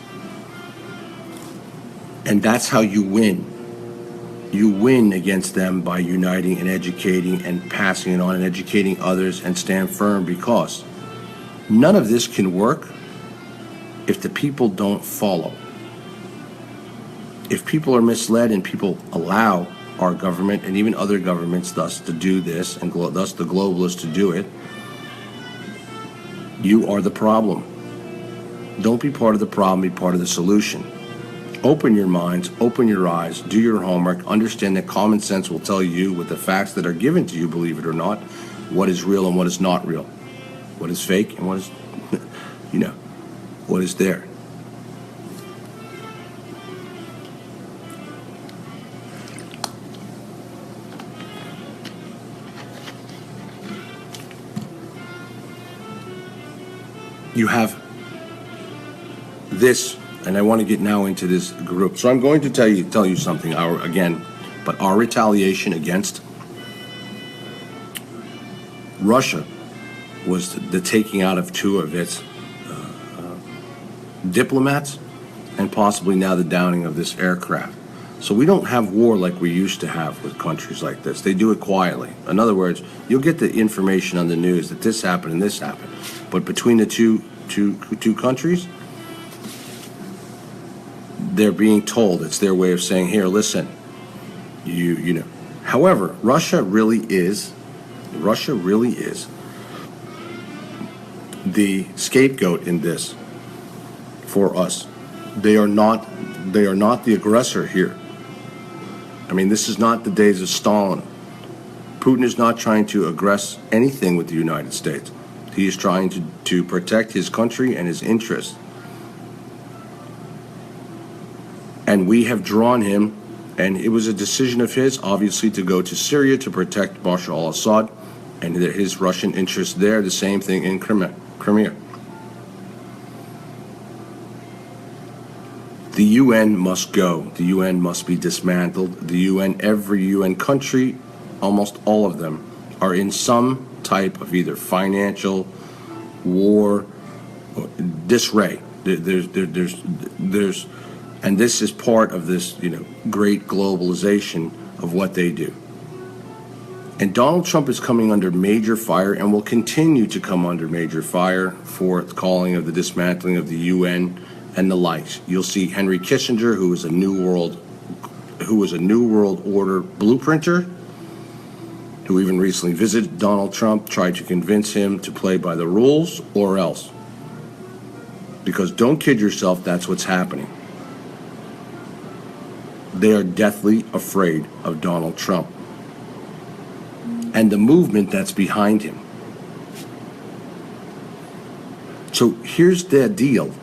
And that's how you win. You win against them by uniting and educating and passing it on and educating others and stand firm, because none of this can work if the people don't follow. If people are misled and people allow our government and even other governments thus to do this, and thus the globalists to do it, you are the problem. Don't be part of the problem, be part of the solution. Open your minds, open your eyes, do your homework, understand that common sense will tell you, with the facts that are given to you, believe it or not, what is real and what is not real, what is fake and what is, what is there. You have this, and I want to get now into this group. So I'm going to tell you something. Our retaliation against Russia was the taking out of two of its diplomats, and possibly now the downing of this aircraft. So we don't have war like we used to have with countries like this. They do it quietly. In other words, you'll get the information on the news that this happened and this happened. But between the two countries, they're being told, it's their way of saying, here, listen, you know. However, Russia really is the scapegoat in this for us. They are not the aggressor here. I mean, this is not the days of Stalin. Putin is not trying to aggress anything with the United States. He is trying to protect his country and his interests. And we have drawn him, and it was a decision of his, obviously, to go to Syria to protect Bashar al-Assad and his Russian interests there. The same thing in Crimea. The UN must go. The UN must be dismantled. The UN, every UN country, almost all of them, are in some type of either financial, war, or disarray. There's, and this is part of this, great globalization of what they do. And Donald Trump is coming under major fire and will continue to come under major fire for the calling of the dismantling of the UN and the likes. You'll see Henry Kissinger, who was a New World Order blueprinter, who even recently visited Donald Trump, tried to convince him to play by the rules or else. Because don't kid yourself, that's what's happening. They are deathly afraid of Donald Trump and the movement that's behind him. So here's the deal.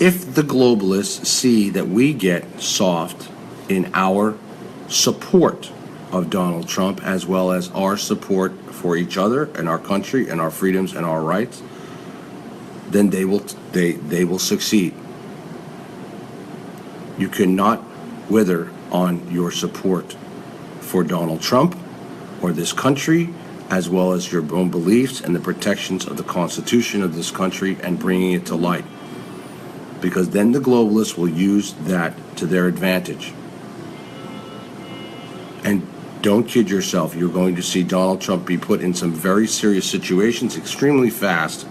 If the globalists see that we get soft in our support of Donald Trump, as well as our support for each other and our country and our freedoms and our rights, then they will succeed. You cannot wither on your support for Donald Trump or this country, as well as your own beliefs and the protections of the Constitution of this country and bringing it to light. Because then the globalists will use that to their advantage. And don't kid yourself, you're going to see Donald Trump be put in some very serious situations extremely fast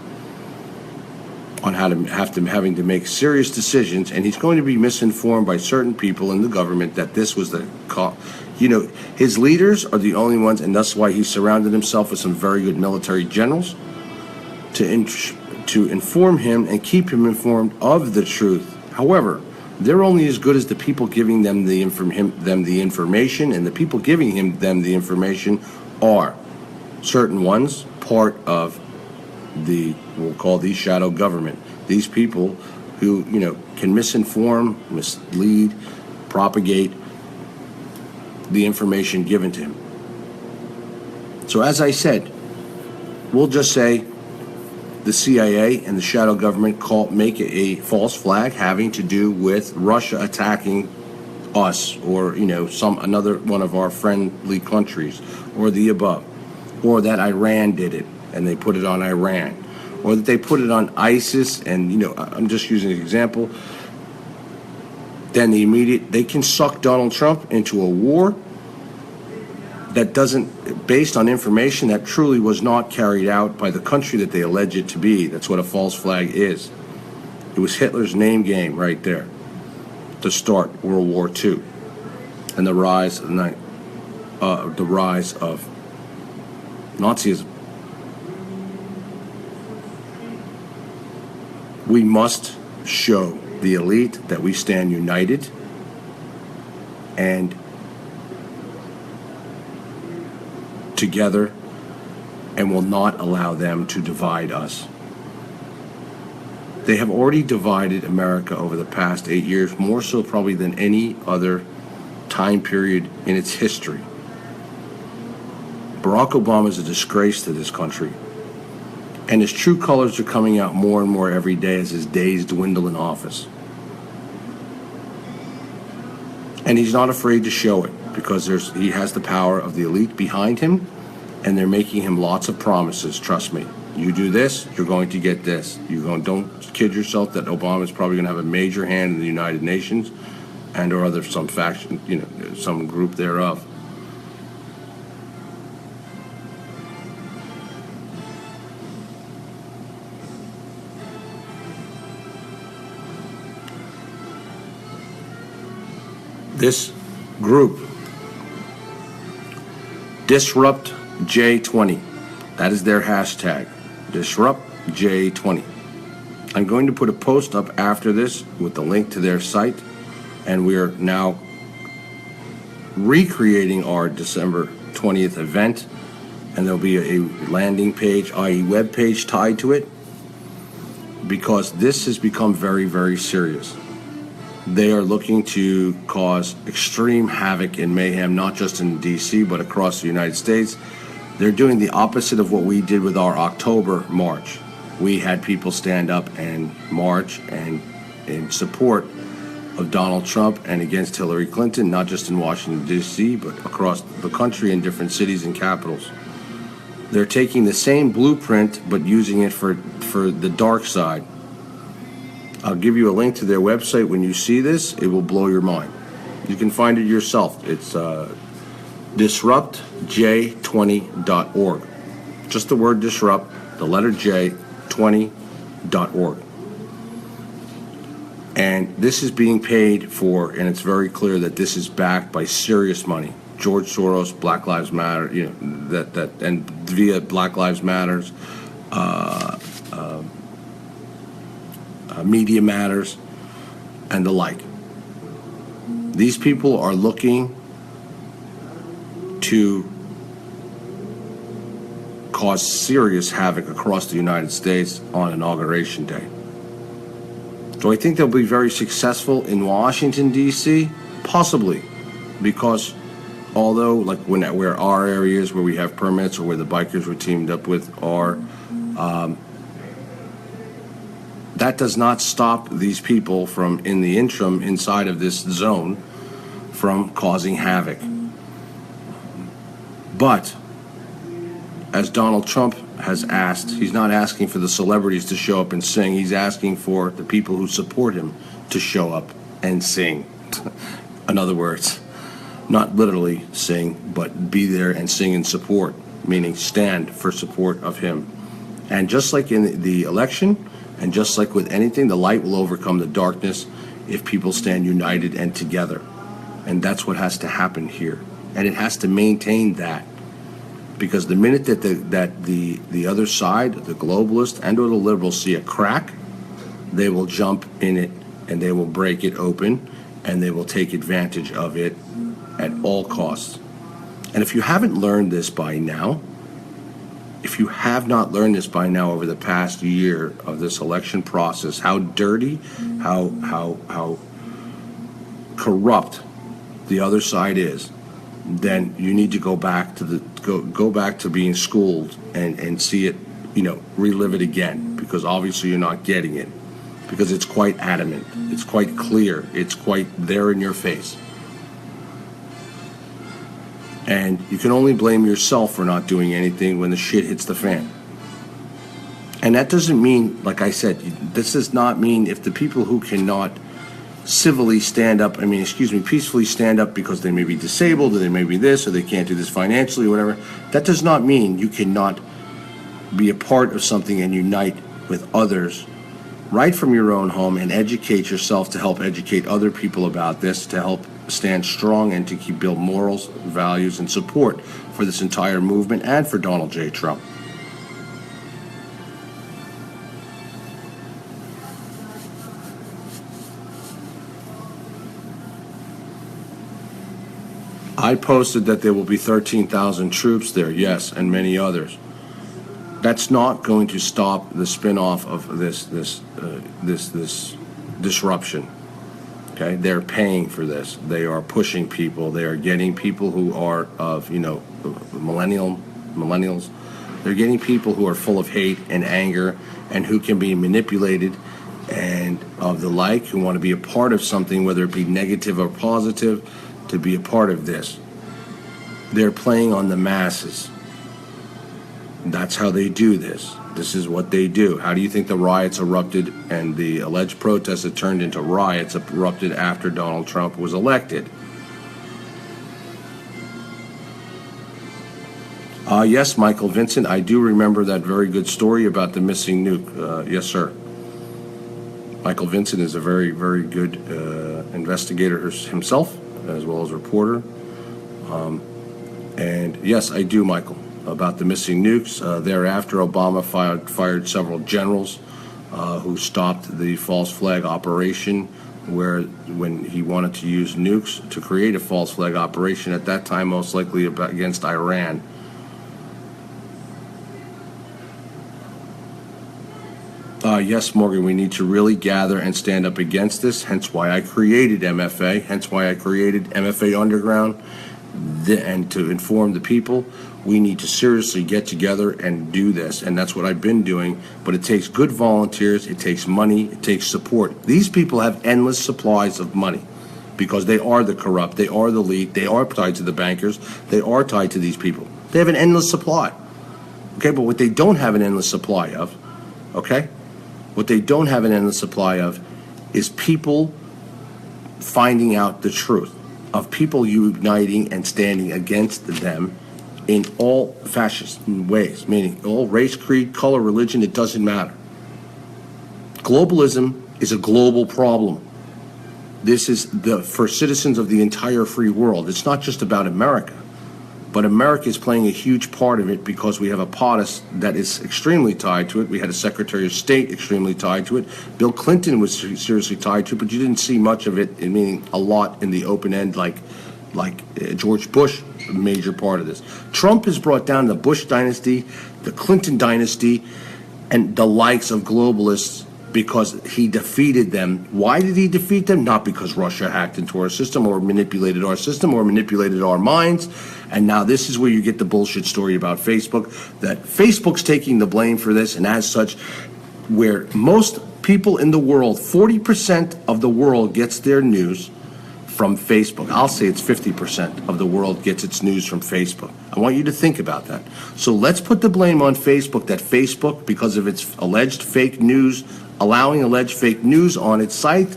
on having to make serious decisions, and he's going to be misinformed by certain people in the government that this was the call. His leaders are the only ones, and that's why he surrounded himself with some very good military generals to inform him and keep him informed of the truth. However, they're only as good as the people giving them the information, and the people giving them the information are certain ones, part of we'll call these shadow government. These people who, can misinform, mislead, propagate the information given to him. So as I said, we'll just say the CIA and the shadow government make a false flag having to do with Russia attacking us, or another one of our friendly countries, or the above, or that Iran did it and they put it on Iran, or that they put it on ISIS, and I'm just using an example. Then they can suck Donald Trump into a war that based on information that truly was not carried out by the country that they allege it to be. That's what a false flag is. It was Hitler's name game right there to start World War II and the rise of Nazism. We must show the elite that we stand united and together, and will not allow them to divide us. They have already divided America over the past 8 years, more so probably than any other time period in its history. Barack Obama is a disgrace to this country, and his true colors are coming out more and more every day as his days dwindle in office. And he's not afraid to show it, because he has the power of the elite behind him, and they're making him lots of promises. Trust me. You do this, you're going to get this. Don't kid yourself that Obama is probably going to have a major hand in the United Nations and/or some faction, some group thereof. This group, Disrupt J20, that is their hashtag, Disrupt J20. I'm going to put a post up after this with the link to their site, and we are now recreating our December 20th event, and there'll be a landing page, i.e. web page tied to it, because this has become very, very serious. They are looking to cause extreme havoc and mayhem, not just in D.C., but across the United States. They're doing the opposite of what we did with our October march. We had people stand up and march and in support of Donald Trump and against Hilary Clinton, not just in Washington, D.C., but across the country in different cities and capitals. They're taking the same blueprint, but using it for the dark side. I'll give you a link to their website. When you see this, it will blow your mind. You can find it yourself. It's disruptj20.org. Just the word disrupt, the letter J, 20.org. And this is being paid for, and it's very clear that this is backed by serious money. George Soros, Black Lives Matter, and via Black Lives Matters, Media Matters, and the like. These people are looking to cause serious havoc across the United States on Inauguration Day. Do I think they'll be very successful in Washington, D.C.? Possibly, because although, like where our areas where we have permits or where the bikers were teamed up with are, that does not stop these people from, in the interim, inside of this zone, from causing havoc. But, as Donald Trump has asked, he's not asking for the celebrities to show up and sing. He's asking for the people who support him to show up and sing. In other words, not literally sing, but be there and sing in support, meaning stand for support of him. And just like in the election, and just like with anything, the light will overcome the darkness if people stand united and together. And that's what has to happen here. And it has to maintain that. Because the minute that the other side, the globalists and or the liberals, see a crack, they will jump in it and they will break it open and they will take advantage of it at all costs. And if you haven't learned this by now, if you have not learned this by now over the past year of this election process, how dirty, how corrupt the other side is, then you need to go back to go back to being schooled and see it, relive it again, because obviously you're not getting it, because it's quite adamant, it's quite clear, it's quite there in your face. And you can only blame yourself for not doing anything when the shit hits the fan. And that doesn't mean, like I said, this does not mean if the people who cannot peacefully stand up because they may be disabled or they may be this or they can't do this financially or whatever, that does not mean you cannot be a part of something and unite with others right from your own home and educate yourself to help educate other people about this, to help stand strong and to build morals, values, and support for this entire movement and for Donald J. Trump. I posted that there will be 13,000 troops there, yes, and many others. That's not going to stop the spin-off of this disruption. Okay, they're paying for this. They are pushing people. They are getting people who are of millennials. They're getting people who are full of hate and anger and who can be manipulated and of the like, who want to be a part of something, whether it be negative or positive, to be a part of this. They're playing on the masses. That's how they do this. This is what they do. How do you think the riots erupted and the alleged protests that turned into riots erupted after Donald Trump was elected? Yes, Michael Vincent, I do remember that very good story about the missing nuke. Yes, sir. Michael Vincent is a very, very good investigator himself, as well as reporter. And yes, I do, Michael, about the missing nukes. Thereafter, Obama fired several generals who stopped the false flag operation, when he wanted to use nukes to create a false flag operation, at that time most likely against Iran. Yes, Morgan, we need to really gather and stand up against this, hence why I created MFA, hence why I created MFA Underground, and to inform the people. We need to seriously get together and do this, and that's what I've been doing, but it takes good volunteers, it takes money, it takes support. These people have endless supplies of money because they are the corrupt, they are the elite, they are tied to the bankers, they are tied to these people. They have an endless supply, okay? But what they don't have an endless supply of, okay? What they don't have an endless supply of is people finding out the truth, of people uniting and standing against them in all fascist ways, meaning all race, creed, color, religion, it doesn't matter. Globalism is a global problem. This is for citizens of the entire free world. It's not just about America, but America is playing a huge part of it because we have a POTUS that is extremely tied to it. We had a Secretary of State extremely tied to it. Bill Clinton was seriously tied to it, but you didn't see much of it, meaning a lot in the open end like George Bush, a major part of this. Trump has brought down the Bush dynasty, the Clinton dynasty, and the likes of globalists because he defeated them. Why did he defeat them? Not because Russia hacked into our system or manipulated our minds. And now this is where you get the bullshit story about Facebook, that Facebook's taking the blame for this, and as such, where most people in the world, 40% of the world gets their news from Facebook. I'll say it's 50% of the world gets its news from Facebook. I want you to think about that. So let's put the blame on Facebook, that Facebook, because of its alleged fake news, allowing alleged fake news on its site,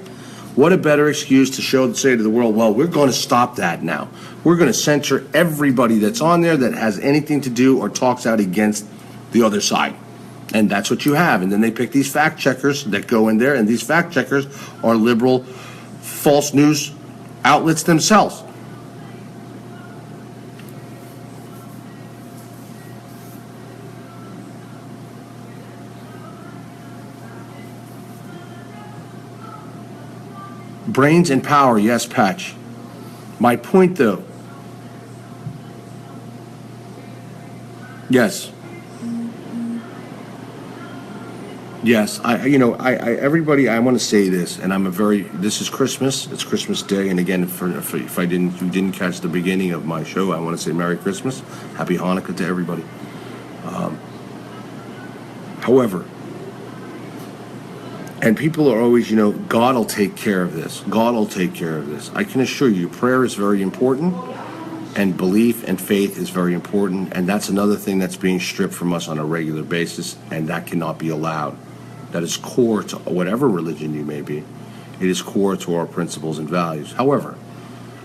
what a better excuse to say to the world, well, we're going to stop that now. We're going to censor everybody that's on there that has anything to do or talks out against the other side. And that's what you have. And then they pick these fact checkers that go in there, and these fact checkers are liberal, false news outlets themselves. Brains and power, yes, Patch. My point, though, yes. Yes, everybody, I want to say this, and this is Christmas, it's Christmas Day, and again, if you didn't catch the beginning of my show, I want to say Merry Christmas, Happy Hanukkah to everybody. However, and people are always, God will take care of this, God will take care of this. I can assure you, prayer is very important, and belief and faith is very important, and that's another thing that's being stripped from us on a regular basis, and that cannot be allowed. That is core to whatever religion you may be. It is core to our principles and values. However,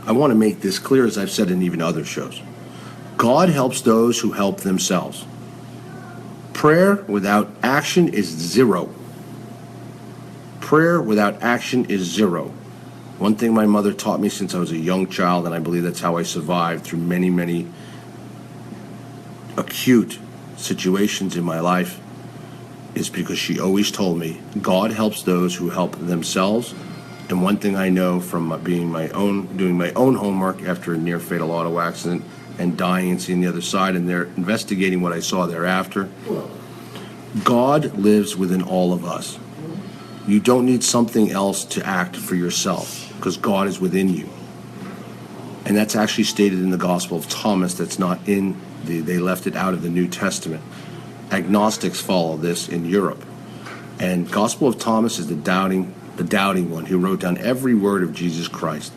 I want to make this clear, as I've said in even other shows. God helps those who help themselves. Prayer without action is zero. Prayer without action is zero. One thing my mother taught me since I was a young child, and I believe that's how I survived through many, many acute situations in my life, is because she always told me, God helps those who help themselves. And one thing I know from doing my own homework after a near fatal auto accident and dying and seeing the other side, and they're investigating what I saw thereafter, God lives within all of us. You don't need something else to act for yourself, because God is within you. And that's actually stated in the Gospel of Thomas. That's not in they left it out of the New Testament. Agnostics follow this in Europe. And Gospel of Thomas is the doubting one who wrote down every word of Jesus Christ.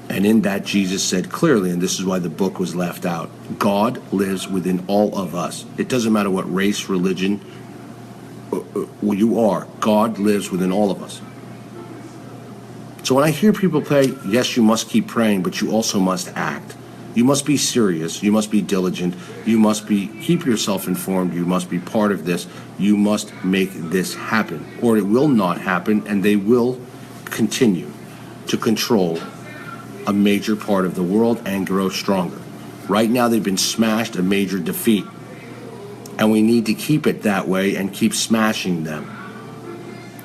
And in that, Jesus said clearly, and this is why the book was left out, God lives within all of us. It doesn't matter what race, religion you are. God lives within all of us. So when I hear people say, yes, you must keep praying, but you also must act. You must be serious. You must be diligent. You must keep yourself informed. You must be part of this. You must make this happen, or it will not happen, and they will continue to control a major part of the world and grow stronger. Right now, they've been smashed, a major defeat, and we need to keep it that way and keep smashing them.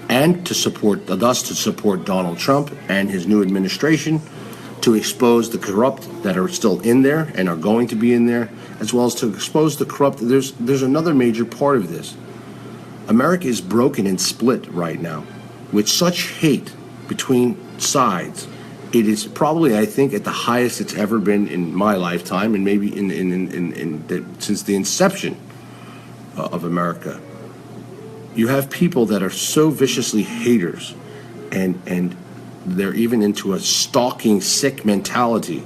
And to support Donald Trump and his new administration, to expose the corrupt that are still in there and are going to be in there, as well as to expose the corrupt. There's another major part of this. America is broken and split right now with such hate between sides. It is probably, I think, at the highest it's ever been in my lifetime, and maybe since the inception of America. You have people that are so viciously haters, and they're even into a stalking, sick mentality,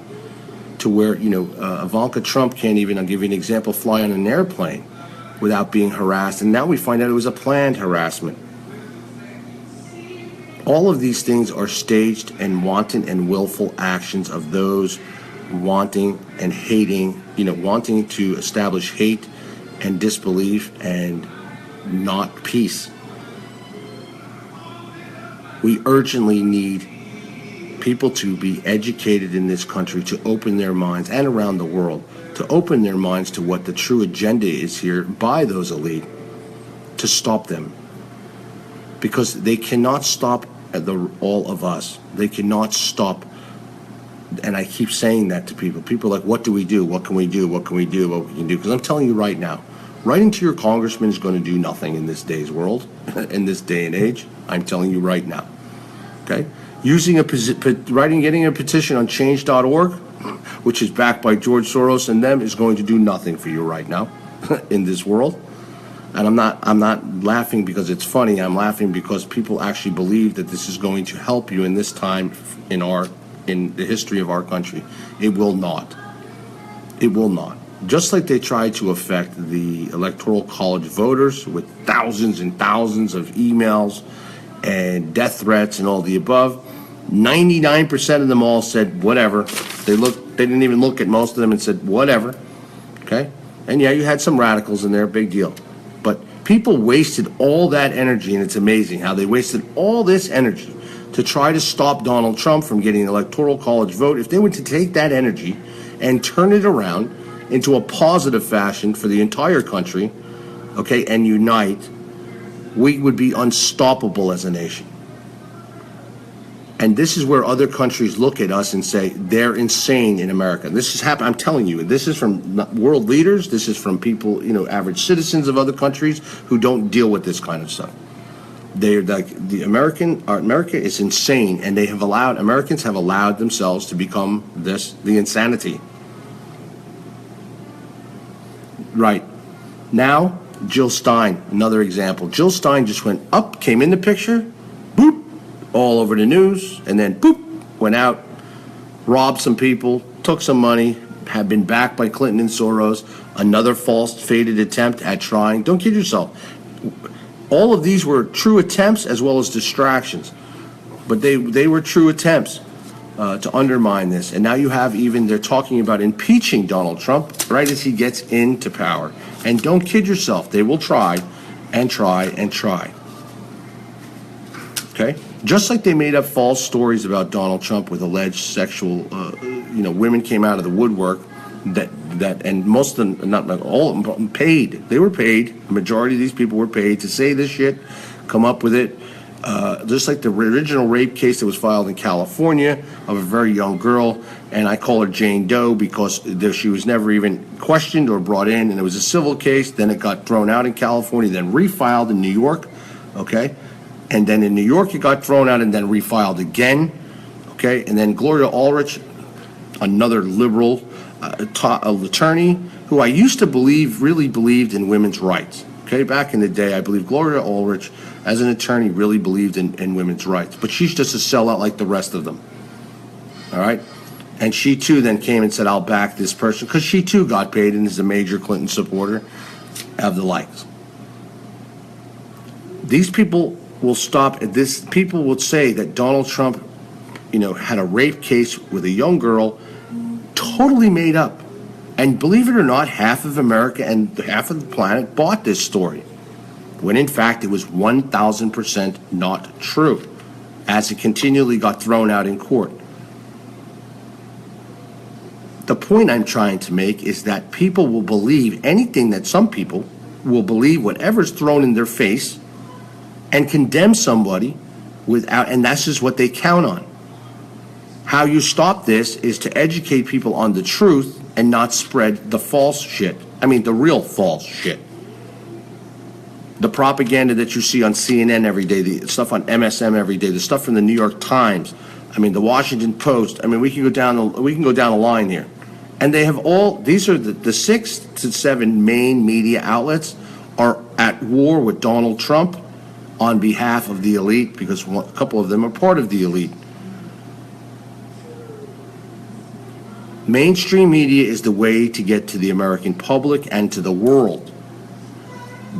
to where, Ivanka Trump can't even, I'll give you an example, fly on an airplane without being harassed, and now we find out it was a planned harassment. All of these things are staged and wanton and willful actions of those wanting and hating, wanting to establish hate and disbelief and not peace. We urgently need people to be educated in this country, to open their minds, and around the world, to open their minds to what the true agenda is here by those elite, to stop them. Because they cannot stop all of us. They cannot stop. And I keep saying that to people. People are like, what do we do? What can we do? What can we do? What we can do? Because I'm telling you right now, writing to your congressman is going to do nothing in this day's world, in this day and age. I'm telling you right now. Okay? Getting a petition on change.org, which is backed by George Soros and them, is going to do nothing for you right now in this world. And I'm not laughing because it's funny. I'm laughing because people actually believe that this is going to help you in this time in the history of our country. It will not. It will not. Just like they tried to affect the Electoral College voters with thousands and thousands of emails and death threats and all the above, 99% of them all said whatever. They didn't even look at most of them and said whatever. Okay? And yeah, you had some radicals in there, big deal. But people wasted all that energy, and it's amazing how they wasted all this energy to try to stop Donald Trump from getting an Electoral College vote. If they were to take that energy and turn it around into a positive fashion for the entire country, okay, and unite, we would be unstoppable as a nation. And this is where other countries look at us and say, they're insane in America. This has happened, I'm telling you, this is from world leaders, this is from people, average citizens of other countries who don't deal with this kind of stuff. They're like, America is insane, and Americans have allowed themselves to become the insanity. Right. Now, Jill Stein, another example. Jill Stein just went up, came in the picture, boop, all over the news, and then boop, went out, robbed some people, took some money, had been backed by Clinton and Soros, another false, fated attempt at trying. Don't kid yourself. All of these were true attempts as well as distractions, but they were true attempts to undermine this. And now you have they're talking about impeaching Donald Trump right as he gets into power. And don't kid yourself, they will try and try and try. Okay? Just like they made up false stories about Donald Trump with alleged sexual, women came out of the woodwork and most of them, not all of them, paid. They were paid. The majority of these people were paid to say this shit, come up with it. Just like the original rape case that was filed in California of a very young girl, and I call her Jane Doe because she was never even questioned or brought in, and it was a civil case. Then it got thrown out in California, then refiled in New York, okay? And then in New York it got thrown out and then refiled again, okay? And then Gloria Allred, another liberal attorney who I used to really believed in women's rights. Okay, back in the day, I believe Gloria Allred, as an attorney, really believed in women's rights. But she's just a sellout like the rest of them. All right? And she, too, then came and said, I'll back this person, because she, too, got paid and is a major Clinton supporter of the likes. These people will stop at this. People would say that Donald Trump, had a rape case with a young girl, totally made up. And believe it or not, half of America and half of the planet bought this story, when in fact it was 1,000% not true, as it continually got thrown out in court. The point I'm trying to make is that people will believe anything that some people will believe, whatever's thrown in their face, and condemn somebody and that's just what they count on. How you stop this is to educate people on the truth and not spread the false shit. I mean, the real false shit. The propaganda that you see on CNN every day, the stuff on MSM every day, the stuff from the New York Times, I mean, the Washington Post. I mean, we can go down the line here, and they have all. These are the 6 to 7 main media outlets are at war with Donald Trump on behalf of the elite, because a couple of them are part of the elite. Mainstream media is the way to get to the American public and to the world.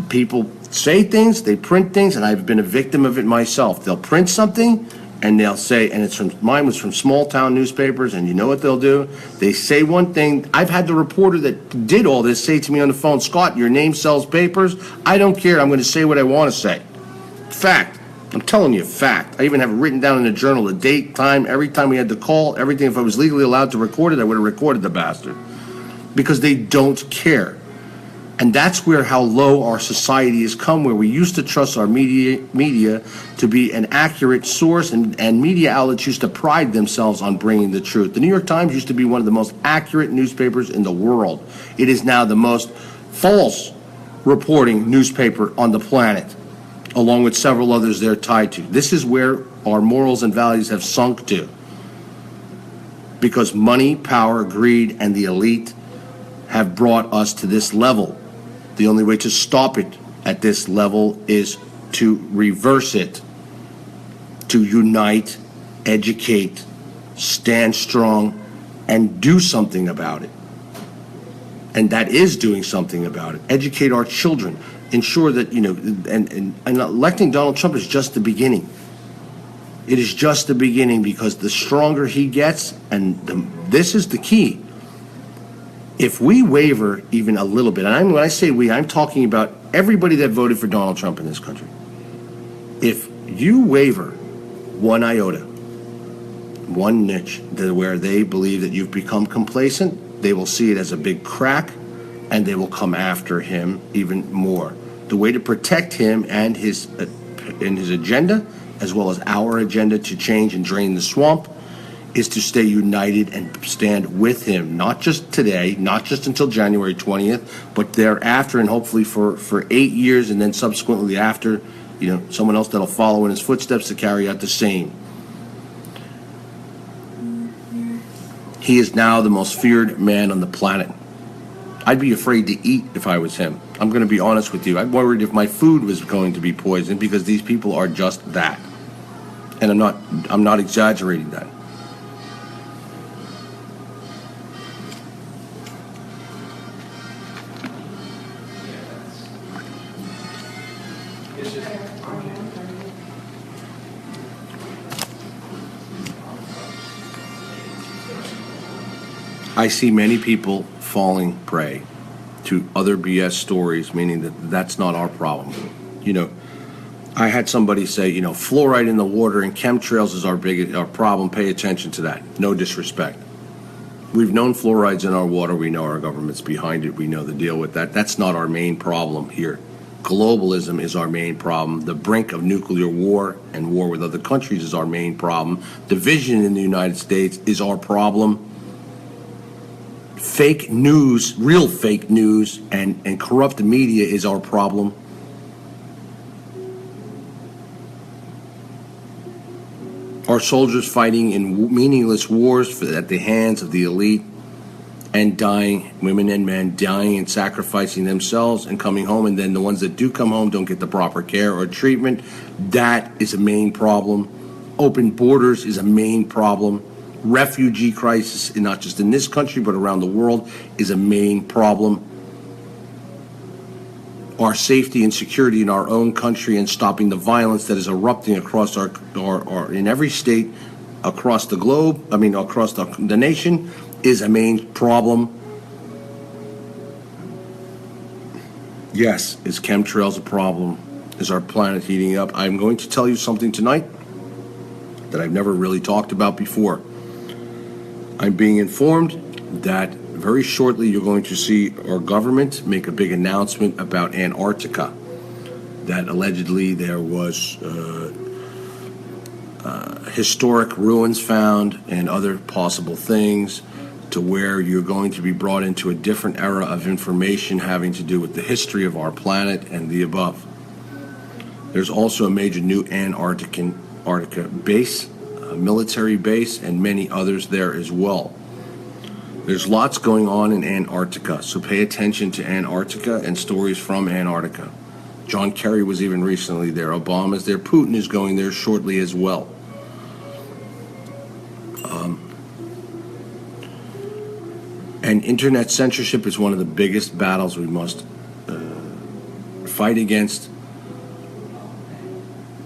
People say things, they print things, and I've been a victim of it myself. They'll print something and they'll say, and mine was from small town newspapers, and you know what they'll do? They say one thing. I've had the reporter that did all this say to me on the phone, Scott, your name sells papers. I don't care. I'm going to say what I want to say. Fact. I'm telling you, fact. I even have it written down in the journal, the date, time, every time we had the call, everything. If I was legally allowed to record it, I would have recorded the bastard. Because they don't care. And that's how low our society has come, where we used to trust our media to be an accurate source, and media outlets used to pride themselves on bringing the truth. The New York Times used to be one of the most accurate newspapers in the world. It is now the most false reporting newspaper on the planet, along with several others they're tied to. This is where our morals and values have sunk to, because money, power, greed, and the elite have brought us to this level. The only way to stop it at this level is to reverse it, to unite, educate, stand strong, and do something about it. And that is doing something about it. Educate our children. Ensure that, and electing Donald Trump is just the beginning. It is just the beginning, because the stronger he gets, and this is the key. If we waver even a little bit, and when I say we, I'm talking about everybody that voted for Donald Trump in this country. If you waver one iota, one niche, where they believe that you've become complacent, they will see it as a big crack, and they will come after him even more. The way to protect him and his agenda, as well as our agenda to change and drain the swamp, is to stay united and stand with him, not just today, not just until January 20th, but thereafter, and hopefully for 8 years, and then subsequently after, someone else that'll follow in his footsteps to carry out the same. He is now the most feared man on the planet. I'd be afraid to eat if I was him. I'm going to be honest with you. I'm worried if my food was going to be poisoned, because these people are just that. And I'm not exaggerating that. I see many people falling prey to other BS stories, meaning that that's not our problem. I had somebody say, fluoride in the water and chemtrails is our problem. Pay attention to that. No disrespect. We've known fluoride's in our water. We know our government's behind it. We know the deal with that. That's not our main problem here. Globalism is our main problem. The brink of nuclear war and war with other countries is our main problem. Division in the United States is our problem. Fake news, real fake news, and corrupt media is our problem. Our soldiers fighting in meaningless wars at the hands of the elite, and dying, women and men dying and sacrificing themselves and coming home, and then the ones that do come home don't get the proper care or treatment. That is a main problem. Open borders is a main problem. Refugee crisis, not just in this country but around the world, is a main problem. Our safety and security in our own country, and stopping the violence that is erupting across our in every state across the globe, across the nation, is a main problem. Yes, is chemtrails a problem? Is our planet heating up? I'm going to tell you something tonight that I've never really talked about before. I'm being informed that very shortly you're going to see our government make a big announcement about Antarctica, that allegedly there was historic ruins found and other possible things, to where you're going to be brought into a different era of information having to do with the history of our planet and the above. There's also a major new Antarctica base, military base, and many others there as well. There's lots going on in Antarctica, so pay attention to Antarctica and stories from Antarctica. John Kerry was even recently there. Obama's there. Putin is going there shortly as well. And internet censorship is one of the biggest battles we must fight against,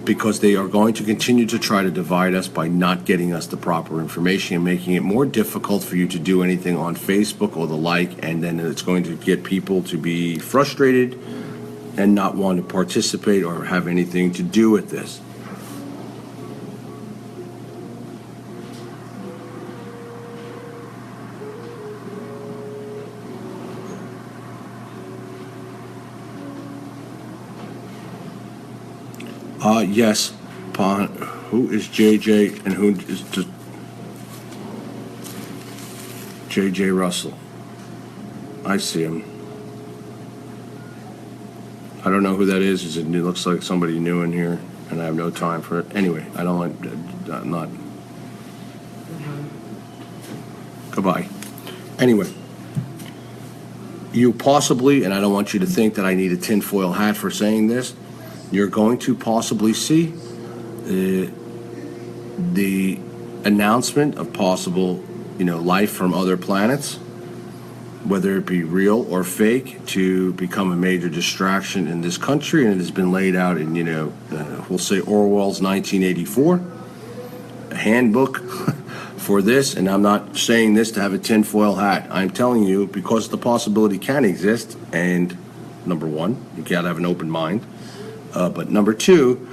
because they are going to continue to try to divide us by not getting us the proper information and making it more difficult for you to do anything on Facebook or the like, and then it's going to get people to be frustrated and not want to participate or have anything to do with this. Yes, Pon. Who is JJ and who is just JJ Russell? I see him. I don't know who that is. It looks like somebody new in here, and I have no time for it. Anyway, I don't like, not. Goodbye. Anyway, you possibly, and I don't want you to think that I need a tinfoil hat for saying this, you're going to possibly see the announcement of possible, life from other planets, whether it be real or fake, to become a major distraction in this country. And it has been laid out in, we'll say Orwell's 1984, a handbook for this. And I'm not saying this to have a tinfoil hat. I'm telling you because the possibility can exist. And number one, you gotta have an open mind. But number two,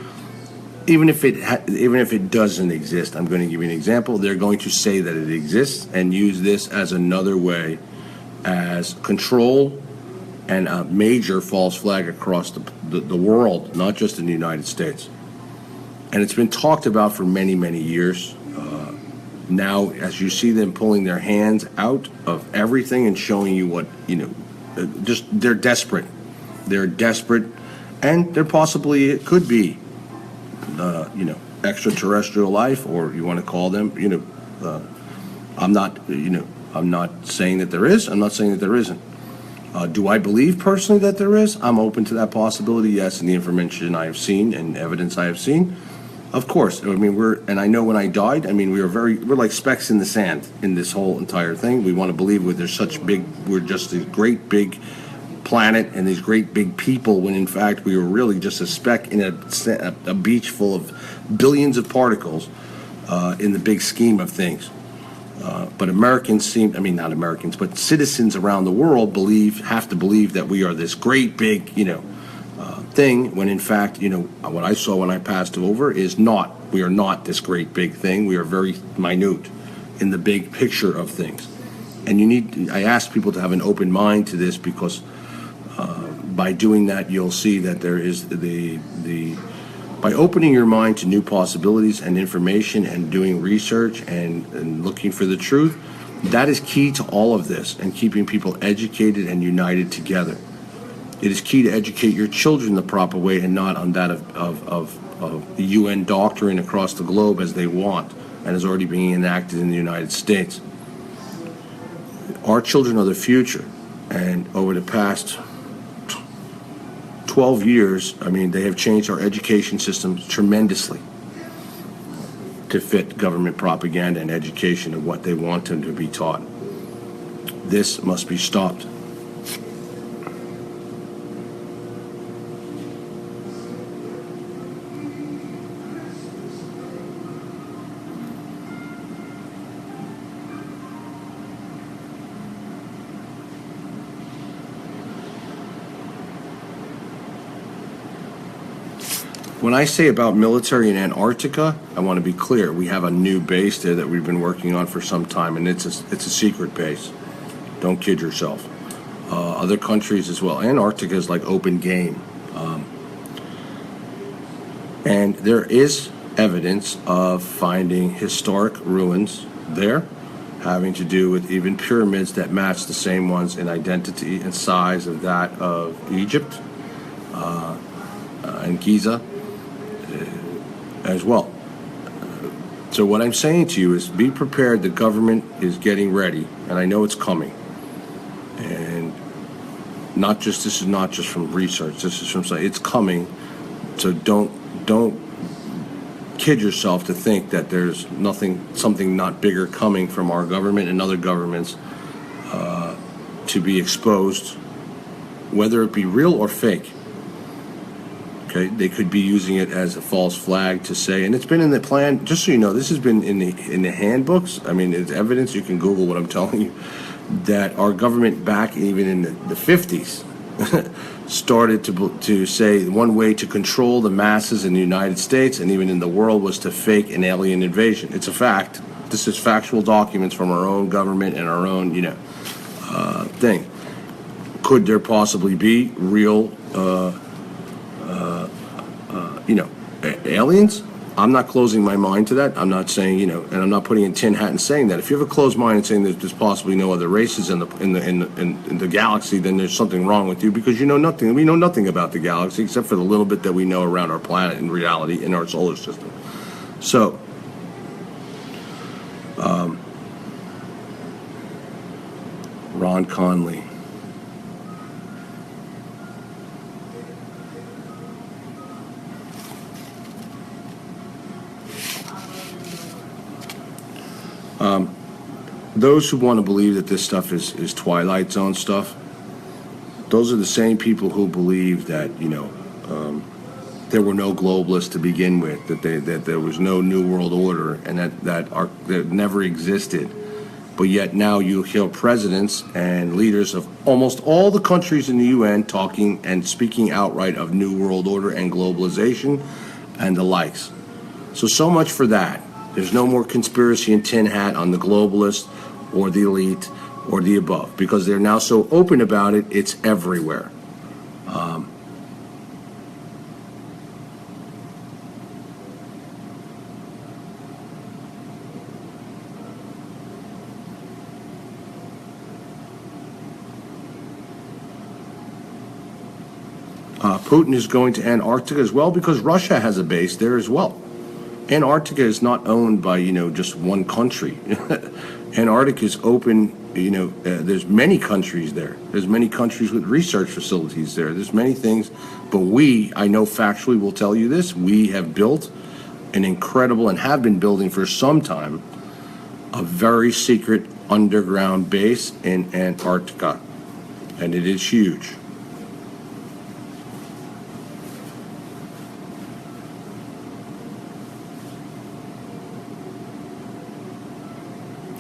even if it doesn't exist, I'm going to give you an example. They're going to say that it exists and use this as another way, as control and a major false flag across the world, not just in the United States. And it's been talked about for many, many years. Now, as you see them pulling their hands out of everything and showing you what, they're desperate. They're desperate. And there possibly it could be, extraterrestrial life, or you want to call them, I'm not saying that there is. I'm not saying that there isn't. Do I believe personally that there is? I'm open to that possibility, yes, and the information I have seen and evidence I have seen. Of course, and I know when I died, we're like specks in the sand in this whole entire thing. We want to believe we're just a great big planet and these great big people, when in fact we were really just a speck in a beach full of billions of particles in the big scheme of things. But Americans not Americans, but citizens around the world have to believe that we are this great big, thing, when in fact, what I saw when I passed over is we are not this great big thing. We are very minute in the big picture of things. And I ask people to have an open mind to this, because by doing that, you'll see that there is by opening your mind to new possibilities and information and doing research and looking for the truth, that is key to all of this, and keeping people educated and united together. It is key to educate your children the proper way, and not on that of the UN doctrine across the globe as they want, and is already being enacted in the United States. Our children are the future, and over the past 12 years, they have changed our education system tremendously to fit government propaganda and education of what they want them to be taught. This must be stopped. When I say about military in Antarctica, I want to be clear. We have a new base there that we've been working on for some time, and it's a secret base. Don't kid yourself. Other countries as well. Antarctica is like open game. And there is evidence of finding historic ruins there, having to do with even pyramids that match the same ones in identity and size of that of Egypt and Giza. as well. So what I'm saying to you is be prepared. The government is getting ready, and I know it's coming. And this is not just from research, this is from science. It's coming. So don't kid yourself to think that there's something not bigger coming from our government and other governments to be exposed, whether it be real or fake. Okay, they could be using it as a false flag to say, and it's been in the plan. Just so you know, this has been in the handbooks. I mean, it's evidence. You can Google what I'm telling you. That our government back even in the 50s started to say one way to control the masses in the United States and even in the world was to fake an alien invasion. It's a fact. This is factual documents from our own government and our own, thing. Could there possibly be real, aliens? I'm not closing my mind to that. I'm not saying, and I'm not putting in tin hat and saying that. If you have a closed mind and saying that there's possibly no other races in the galaxy, then there's something wrong with you because you know nothing. We know nothing about the galaxy except for the little bit that we know around our planet in reality in our solar system. So, Ron Conley. Those who want to believe that this stuff is Twilight Zone stuff, those are the same people who believe that, there were no globalists to begin with, that there was no New World Order, and that never existed. But yet now you hear presidents and leaders of almost all the countries in the UN talking and speaking outright of New World Order and globalization and the likes. So much for that. There's no more conspiracy and tin hat on the globalists or the elite or the above because they're now so open about it, it's everywhere. Putin is going to Antarctica as well because Russia has a base there as well. Antarctica is not owned by, just one country. Antarctica is open, there's many countries there. There's many countries with research facilities there. There's many things. But I know factually will tell you this, we have built an incredible, and have been building for some time, a very secret underground base in Antarctica. And it is huge.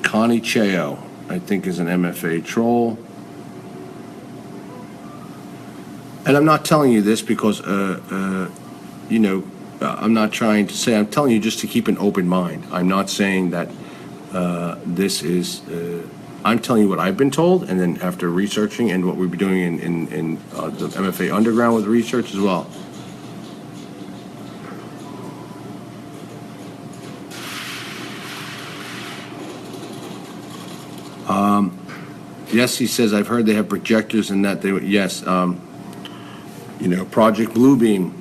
Connie Cheo, I think, is an MFA troll. And I'm not telling you this because, I'm not trying to say, I'm telling you just to keep an open mind. I'm not saying that this is, I'm telling you what I've been told, and then after researching and what we've been doing in the MFA Underground with research as well. Yes, he says, I've heard they have projectors and that yes, Project Bluebeam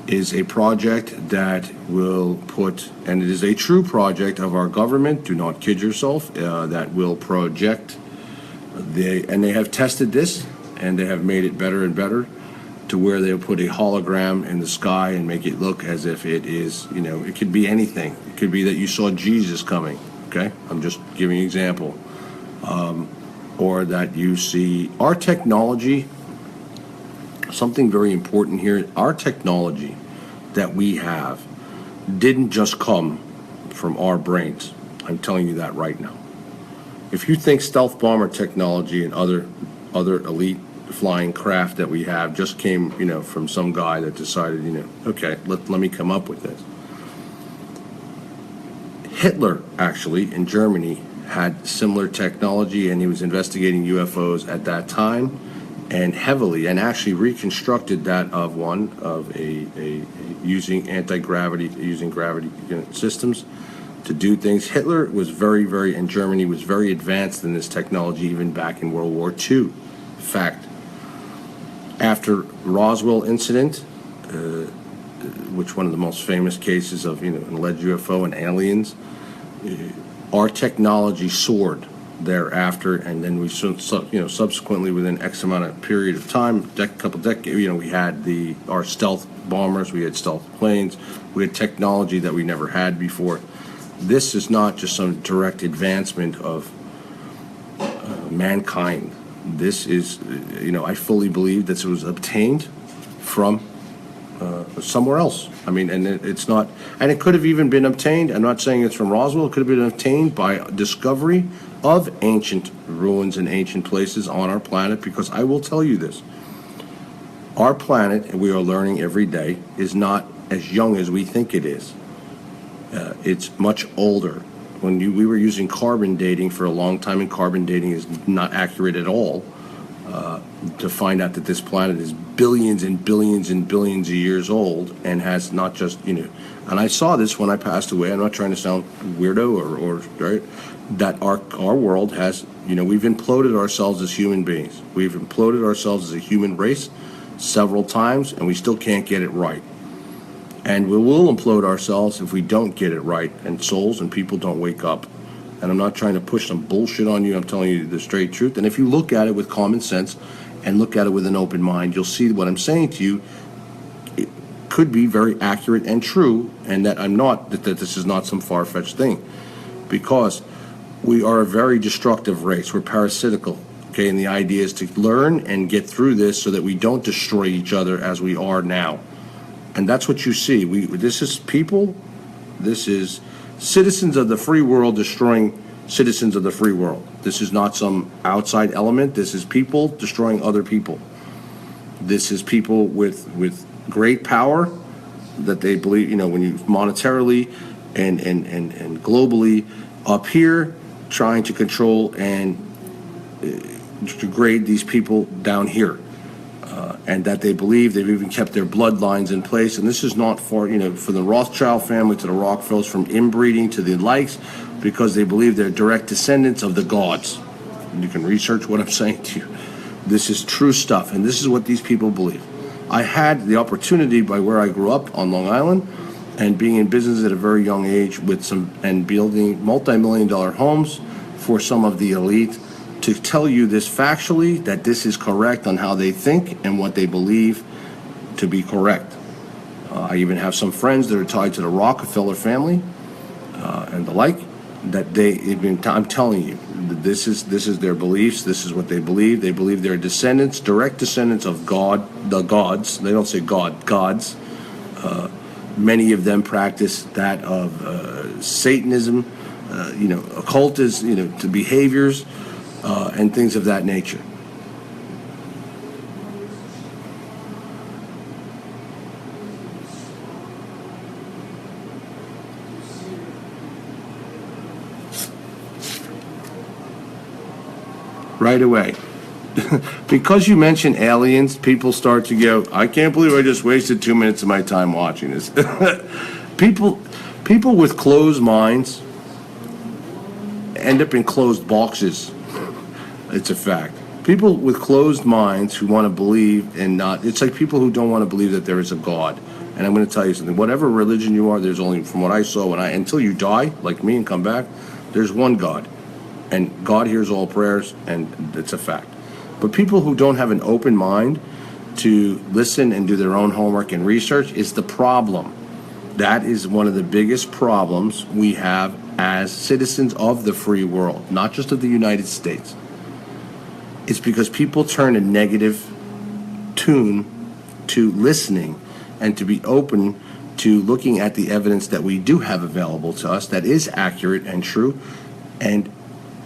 is a project that will put, and it is a true project of our government, do not kid yourself, that will project, and they have tested this, and they have made it better and better, to where they'll put a hologram in the sky and make it look as if it is, it could be anything. It could be that you saw Jesus coming, okay? I'm just giving an example. Or that you see our technology, something very important here, our technology that we have didn't just come from our brains. I'm telling you that right now. If you think stealth bomber technology and other elite flying craft that we have just came, from some guy that decided, okay, let me come up with this. Hitler, actually, in Germany, had similar technology, and he was investigating UFOs at that time, and heavily, and actually reconstructed that of a using gravity systems to do things. Hitler was very, and Germany was very advanced in this technology even back in World War II. In fact, after Roswell incident, which one of the most famous cases of, an alleged UFO and aliens, our technology soared thereafter, and then we subsequently within X amount of period of time, couple decades, we had our stealth bombers, we had stealth planes, we had technology that we never had before. This is not just some direct advancement of mankind. This is, I fully believe that it was obtained from somewhere else. I mean, and it's not, and it could have even been obtained, I'm not saying it's from Roswell, it could have been obtained by discovery of ancient ruins and ancient places on our planet, because I will tell you this, our planet, and we are learning every day, is not as young as we think it is. It's much older. When we were using carbon dating for a long time, and carbon dating is not accurate at all, to find out that this planet is billions and billions and billions of years old, and has not just, and I saw this when I passed away, I'm not trying to sound weirdo or right, that our world has, we've imploded ourselves as human beings. We've imploded ourselves as a human race several times, and we still can't get it right. And we will implode ourselves if we don't get it right, and souls and people don't wake up. And I'm not trying to push some bullshit on you, I'm telling you the straight truth. And if you look at it with common sense and look at it with an open mind, you'll see what I'm saying to you, it could be very accurate and true, and that that this is not some far-fetched thing. Because we are a very destructive race, we're parasitical, okay? And the idea is to learn and get through this so that we don't destroy each other as we are now. And that's what you see. This is people, this is citizens of the free world destroying citizens of the free world. This is not some outside element. This is people destroying other people. This is people with great power that they believe, when you monetarily and globally up here trying to control and degrade these people down here. And that they believe they've even kept their bloodlines in place. And this is not for, for the Rothschild family to the Rockefellers, from inbreeding to the likes, because they believe they're direct descendants of the gods. And you can research what I'm saying to you. This is true stuff, and this is what these people believe. I had the opportunity, by where I grew up on Long Island, and being in business at a very young age and building multi-million-dollar homes for some of the elite, to tell you this factually, that this is correct on how they think and what they believe to be correct. I even have some friends that are tied to the Rockefeller family and the like, that I'm telling you, this is their beliefs, this is what they believe. They believe they're descendants, direct descendants of God, the gods. They don't say God, gods. Many of them practice that of Satanism, occultism, to behaviors, and things of that nature. Right away. Because you mention aliens, people start to go, I can't believe I just wasted 2 minutes of my time watching this. People with closed minds end up in closed boxes. It's a fact. People with closed minds who want to believe and not, it's like people who don't want to believe that there is a God. And I'm going to tell you something. Whatever religion you are, there's only, from what I saw, until you die, like me, and come back, there's one God. And God hears all prayers, and it's a fact. But people who don't have an open mind to listen and do their own homework and research is the problem. That is one of the biggest problems we have as citizens of the free world, not just of the United States. It's because people turn a negative tune to listening and to be open to looking at the evidence that we do have available to us that is accurate and true, and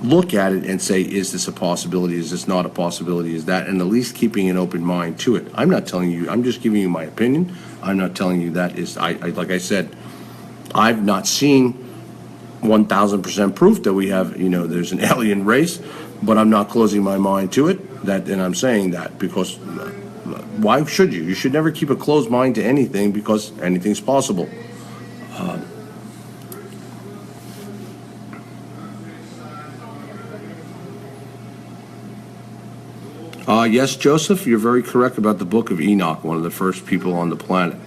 look at it and say, is this a possibility? Is this not a possibility? Is that, and at least keeping an open mind to it. I'm not telling you, I'm just giving you my opinion. I'm not telling you that is, like I said, I've not seen 1,000% proof that we have, there's an alien race, but I'm not closing my mind to it. And I'm saying that because why should you? You should never keep a closed mind to anything, because anything's possible. Yes, Joseph, you're very correct about the book of Enoch, one of the first people on the planet.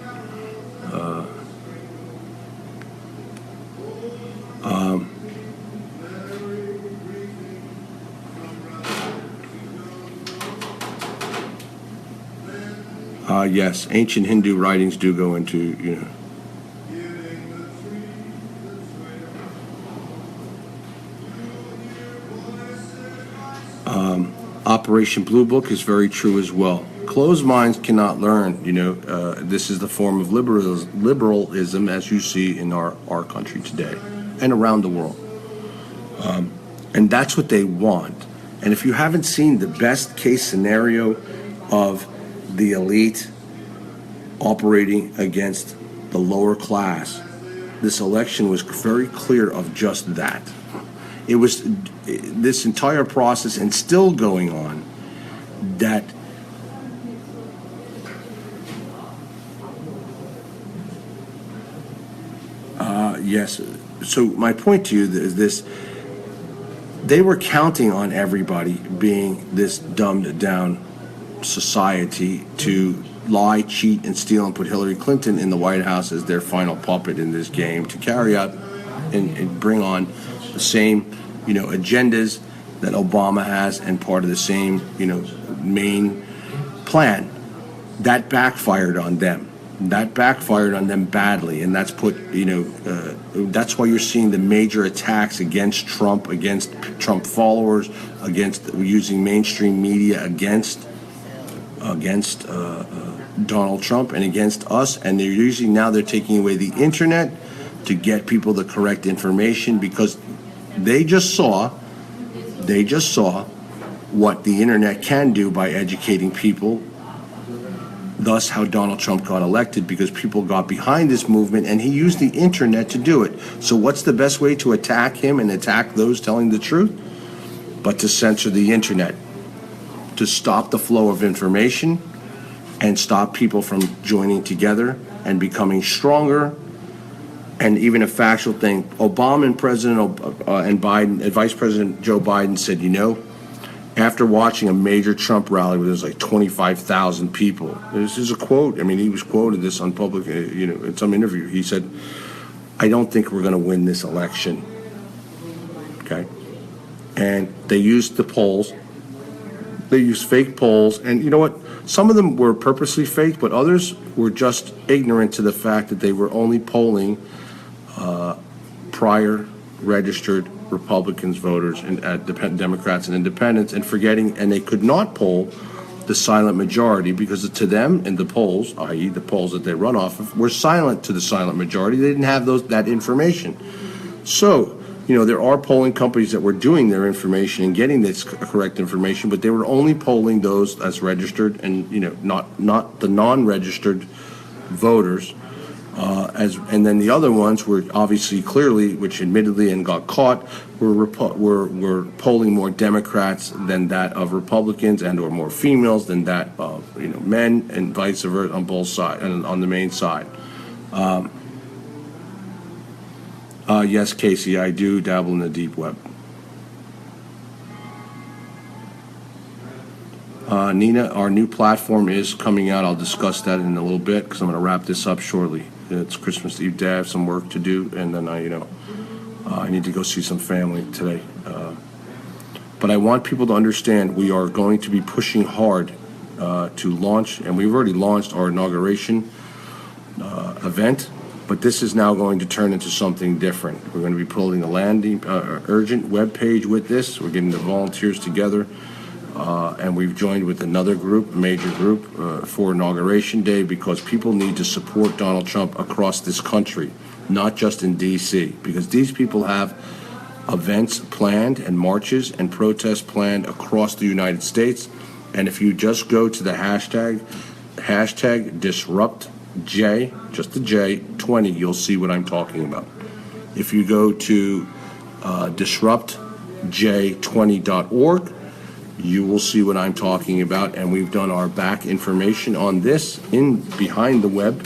Yes, ancient Hindu writings do go into, you know. Operation Blue Book is very true as well. Closed minds cannot learn, you know. This is the form of liberalism as you see in our country today and around the world. And that's what they want. And if you haven't seen the best case scenario of the elite operating against the lower class, this election was very clear of just that. It was this entire process, and still going on, that yes. So my point to you is this: they were counting on everybody being this dumbed down society to lie, cheat, and steal, and put Hilary Clinton in the White House as their final puppet in this game to carry out and bring on the same, you know, agendas that Obama has, and part of the same, you know, main plan. That backfired on them. That backfired on them badly, and that's put, you know, that's why you're seeing the major attacks against Trump, against Trump followers, against using mainstream media against Donald Trump and against us. And they're taking away the internet to get people the correct information, because they just saw what the internet can do by educating people. Thus how Donald Trump got elected, because people got behind this movement and he used the internet to do it. So what's the best way to attack him and attack those telling the truth? But to censor the internet, to stop the flow of information and stop people from joining together and becoming stronger. And even a factual thing, Obama and Biden, and Vice President Joe Biden said, you know, after watching a major Trump rally where there's like 25,000 people, this is a quote. I mean, he was quoted this on public, you know, in some interview. He said, I don't think we're going to win this election. Okay. And they used the polls. They used fake polls. And you know what? Some of them were purposely fake, but others were just ignorant to the fact that they were only polling prior registered Republicans voters and Democrats and independents, and forgetting, and they could not poll the silent majority, because to them in the polls, i.e. the polls that they run off of, were silent to the silent majority. They didn't have that information. So, you know, there are polling companies that were doing their information and getting this correct information, but they were only polling those as registered, and, you know, not the non-registered voters. And then the other ones were obviously clearly, which admittedly and got caught, were polling more Democrats than that of Republicans, and or more females than that of, you know, men, and vice versa on both sides and on the main side. Yes, Casey, I do dabble in the deep web. Nina, our new platform is coming out. I'll discuss that in a little bit, because I'm going to wrap this up shortly. It's Christmas Eve Day. I have some work to do, and then I need to go see some family today. But I want people to understand we are going to be pushing hard to launch, and we've already launched our inauguration event. But this is now going to turn into something different. We're going to be pulling a landing urgent web page with this. We're getting the volunteers together. And we've joined with another group, a major group, for Inauguration Day, because people need to support Donald Trump across this country, not just in D.C., because these people have events planned and marches and protests planned across the United States. And if you just go to the hashtag DisruptJ, just the J, 20, you'll see what I'm talking about. If you go to disruptj20.org, you will see what I'm talking about, and we've done our back information on this in behind the web,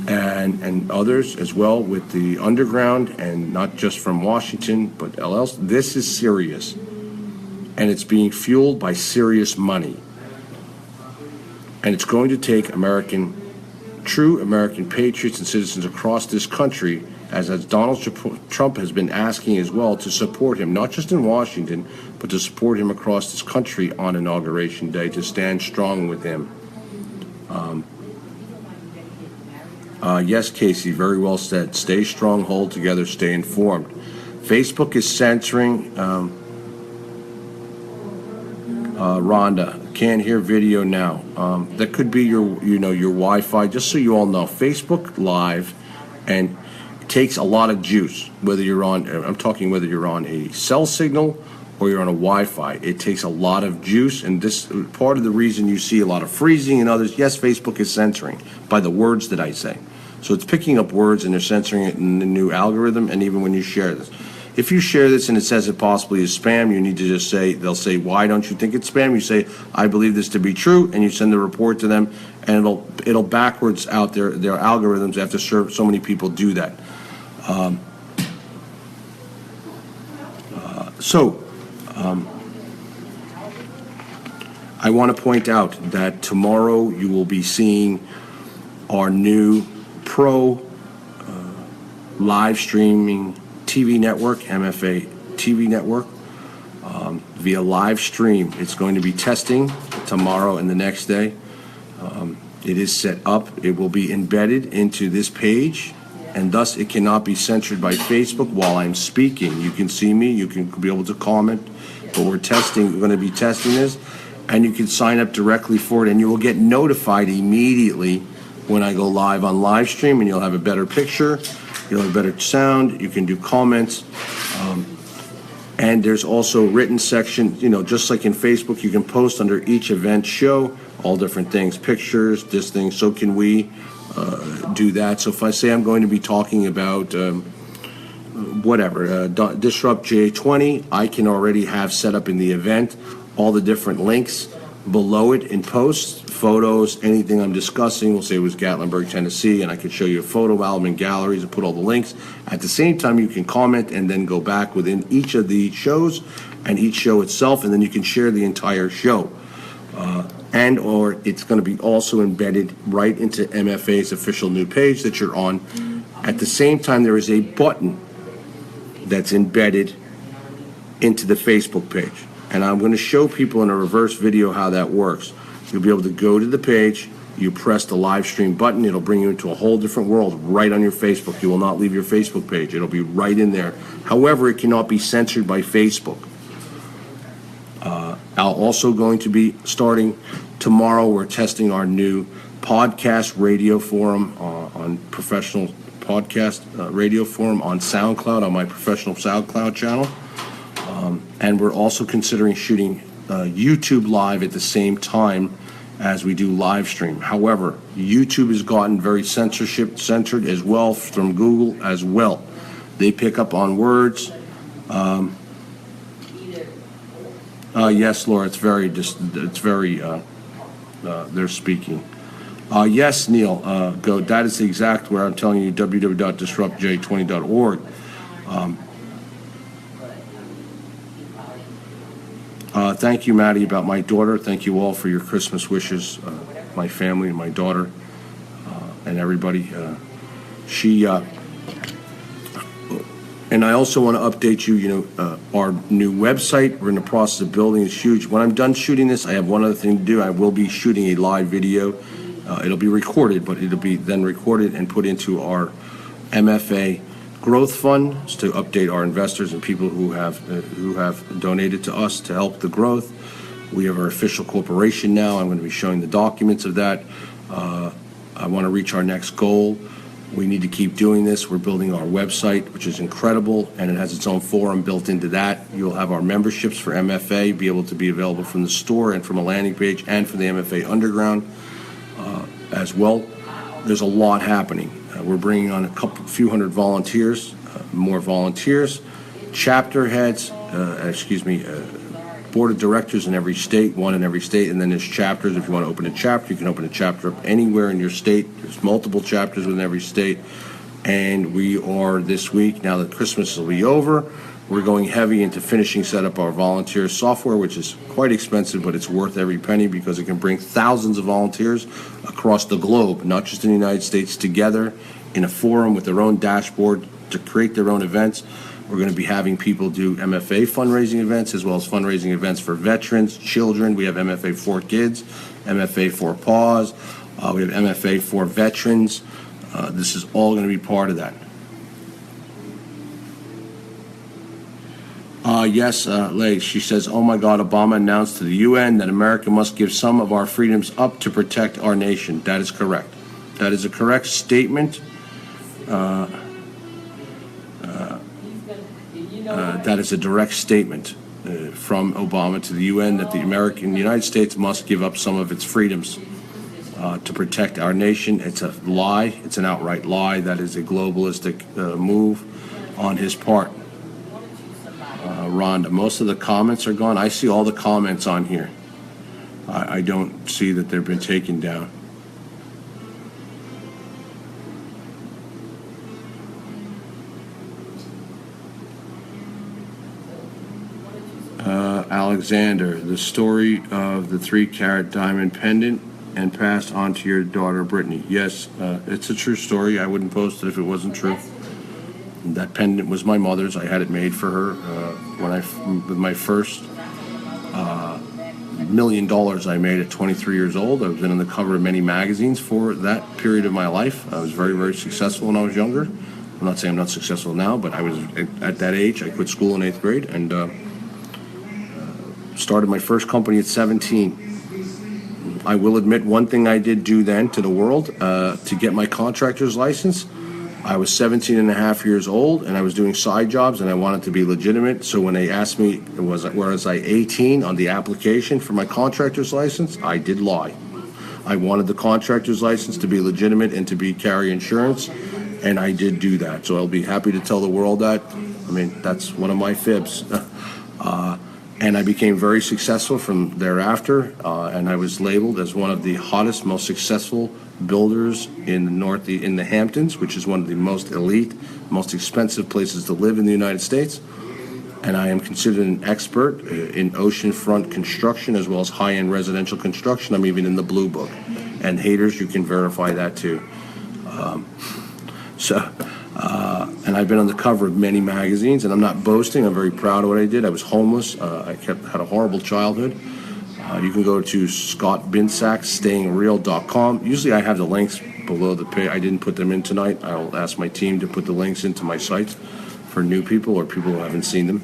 and others as well with the underground, and not just from Washington but else. This is serious, and it's being fueled by serious money, and it's going to take true American patriots and citizens across this country, as Donald Trump has been asking as well, to support him, not just in Washington, but to support him across this country on Inauguration Day, to stand strong with him. Yes, Casey, very well said. Stay strong, hold together, stay informed. Facebook is censoring. Rhonda, can't hear video now. That could be your Wi-Fi. Just so you all know, Facebook Live, and it takes a lot of juice. Whether you're on, I'm talking whether you're on a cell signal or you're on a Wi-Fi, it takes a lot of juice, and this part of the reason you see a lot of freezing and others. Yes, Facebook is censoring by the words that I say, so it's picking up words and they're censoring it in the new algorithm. And even when you share this, if you share this and it says it possibly is spam, you need to just say, they'll say, why don't you think it's spam? You say, I believe this to be true, and you send the report to them, and it'll backwards out their algorithms after so many people do that. I want to point out that tomorrow you will be seeing our new pro live streaming TV network, MFA TV network, via live stream. It's going to be testing tomorrow and the next day. It is set up. It will be embedded into this page, and thus it cannot be censored by Facebook while I'm speaking. You can see me, you can be able to comment, but we're going to be testing this, and you can sign up directly for it, and you will get notified immediately when I go live on live stream, and you'll have a better picture, you'll have better sound, you can do comments, and there's also written section, just like in Facebook, you can post under each event show, all different things, pictures, this thing, so can we do that. So if I say I'm going to be talking about Disrupt J20, I can already have set up in the event all the different links below it in posts, photos, anything I'm discussing. We'll say it was Gatlinburg, Tennessee, and I can show you a photo album and galleries and put all the links. At the same time, you can comment and then go back within each of the shows and each show itself, and then you can share the entire show. Or it's going to be also embedded right into MFA's official new page that you're on. At the same time, there is a button that's embedded into the Facebook page. And I'm going to show people in a reverse video how that works. You'll be able to go to the page, you press the live stream button, it'll bring you into a whole different world right on your Facebook. You will not leave your Facebook page. It'll be right in there. However, it cannot be censored by Facebook. I'm also going to be starting tomorrow. We're testing our new podcast radio forum on professional podcast radio forum on SoundCloud, on my professional SoundCloud channel. And we're also considering shooting YouTube live at the same time as we do live stream. However, YouTube has gotten very censored as well from Google as well. They pick up on words. Yes, Laura, it's very, they're speaking. Yes, Neil, go. That is the exact where I'm telling you, www.disruptj20.org. Thank you, Maddie, about my daughter. Thank you all for your Christmas wishes, my family and my daughter, and everybody. And I also want to update you, our new website, we're in the process of building. It's huge. When I'm done shooting this, I have one other thing to do. I will be shooting a live video. It'll be recorded, but it'll be then recorded and put into our MFA growth fund to update our investors and people who have donated to us to help the growth. We have our official corporation now. I'm going to be showing the documents of that. I want to reach our next goal. We need to keep doing this. We're building our website, which is incredible, and it has its own forum built into that. You'll have our memberships for MFA be able to be available from the store and from a landing page and from the MFA Underground as well. There's a lot happening. We're bringing on a few hundred volunteers, more volunteers, chapter heads, board of directors in every state, one in every state, and then there's chapters. If you want to open a chapter, you can open a chapter up anywhere in your state. There's multiple chapters within every state. And we are this week, now that Christmas will be over, we're going heavy into finishing set up our volunteer software, which is quite expensive, but it's worth every penny because it can bring thousands of volunteers across the globe, not just in the United States, together in a forum with their own dashboard to create their own events. We're going to be having people do MFA fundraising events as well as fundraising events for veterans, children. We have MFA for Kids, MFA for Paws, We have MFA for veterans. This is all going to be part of that. Yes, Leigh, she says, oh my God, Obama announced to the UN that America must give some of our freedoms up to protect our nation. That is correct. That is a correct statement. That is a direct statement from Obama to the UN that the United States must give up some of its freedoms to protect our nation. It's a lie. It's an outright lie. That is a globalistic move on his part. Rhonda, most of the comments are gone. I see all the comments on here. I don't see that they've been taken down. Alexander, the story of the 3-carat diamond pendant and passed on to your daughter Brittany. Yes, it's a true story. I wouldn't post it if it wasn't true. That pendant was my mother's. I had it made for her with my first $1 million I made at 23 years old. I've been on the cover of many magazines for that period of my life. I was very, very successful when I was younger. I'm not saying I'm not successful now, but I was at that age. I quit school in 8th grade and started my first company at 17. I will admit one thing I did do then to the world to get my contractor's license. I was 17 and a half years old, and I was doing side jobs, and I wanted to be legitimate. So when they asked me, was I 18 on the application for my contractor's license, I did lie. I wanted the contractor's license to be legitimate and to carry insurance, and I did do that. So I'll be happy to tell the world that. I mean, that's one of my fibs. And I became very successful from thereafter, and I was labeled as one of the hottest, most successful builders in the Hamptons, which is one of the most elite, most expensive places to live in the United States. And I am considered an expert in oceanfront construction as well as high-end residential construction. I'm even in the Blue Book. And haters, you can verify that too. And I've been on the cover of many magazines, and I'm not boasting. I'm very proud of what I did. I was homeless. I had a horrible childhood. You can go to Scott Binsack, stayingreal.com. Usually I have the links below the page. I didn't put them in tonight. I'll ask my team to put the links into my sites for new people or people who haven't seen them.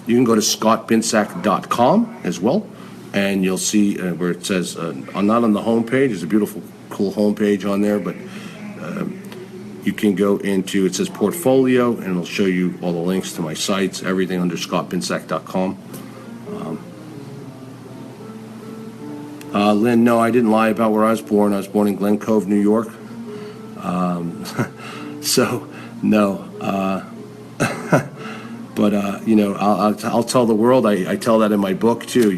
You can go to scottbinsack.com as well, and you'll see where it says, not on the home page, there's a beautiful, cool home page on there, but you can go into, it says portfolio, and it'll show you all the links to my sites, everything under scottbinsack.com. Lynn, no, I didn't lie about where I was born. I was born in Glen Cove, New York. So, no. But, I'll tell the world, I tell that in my book, too.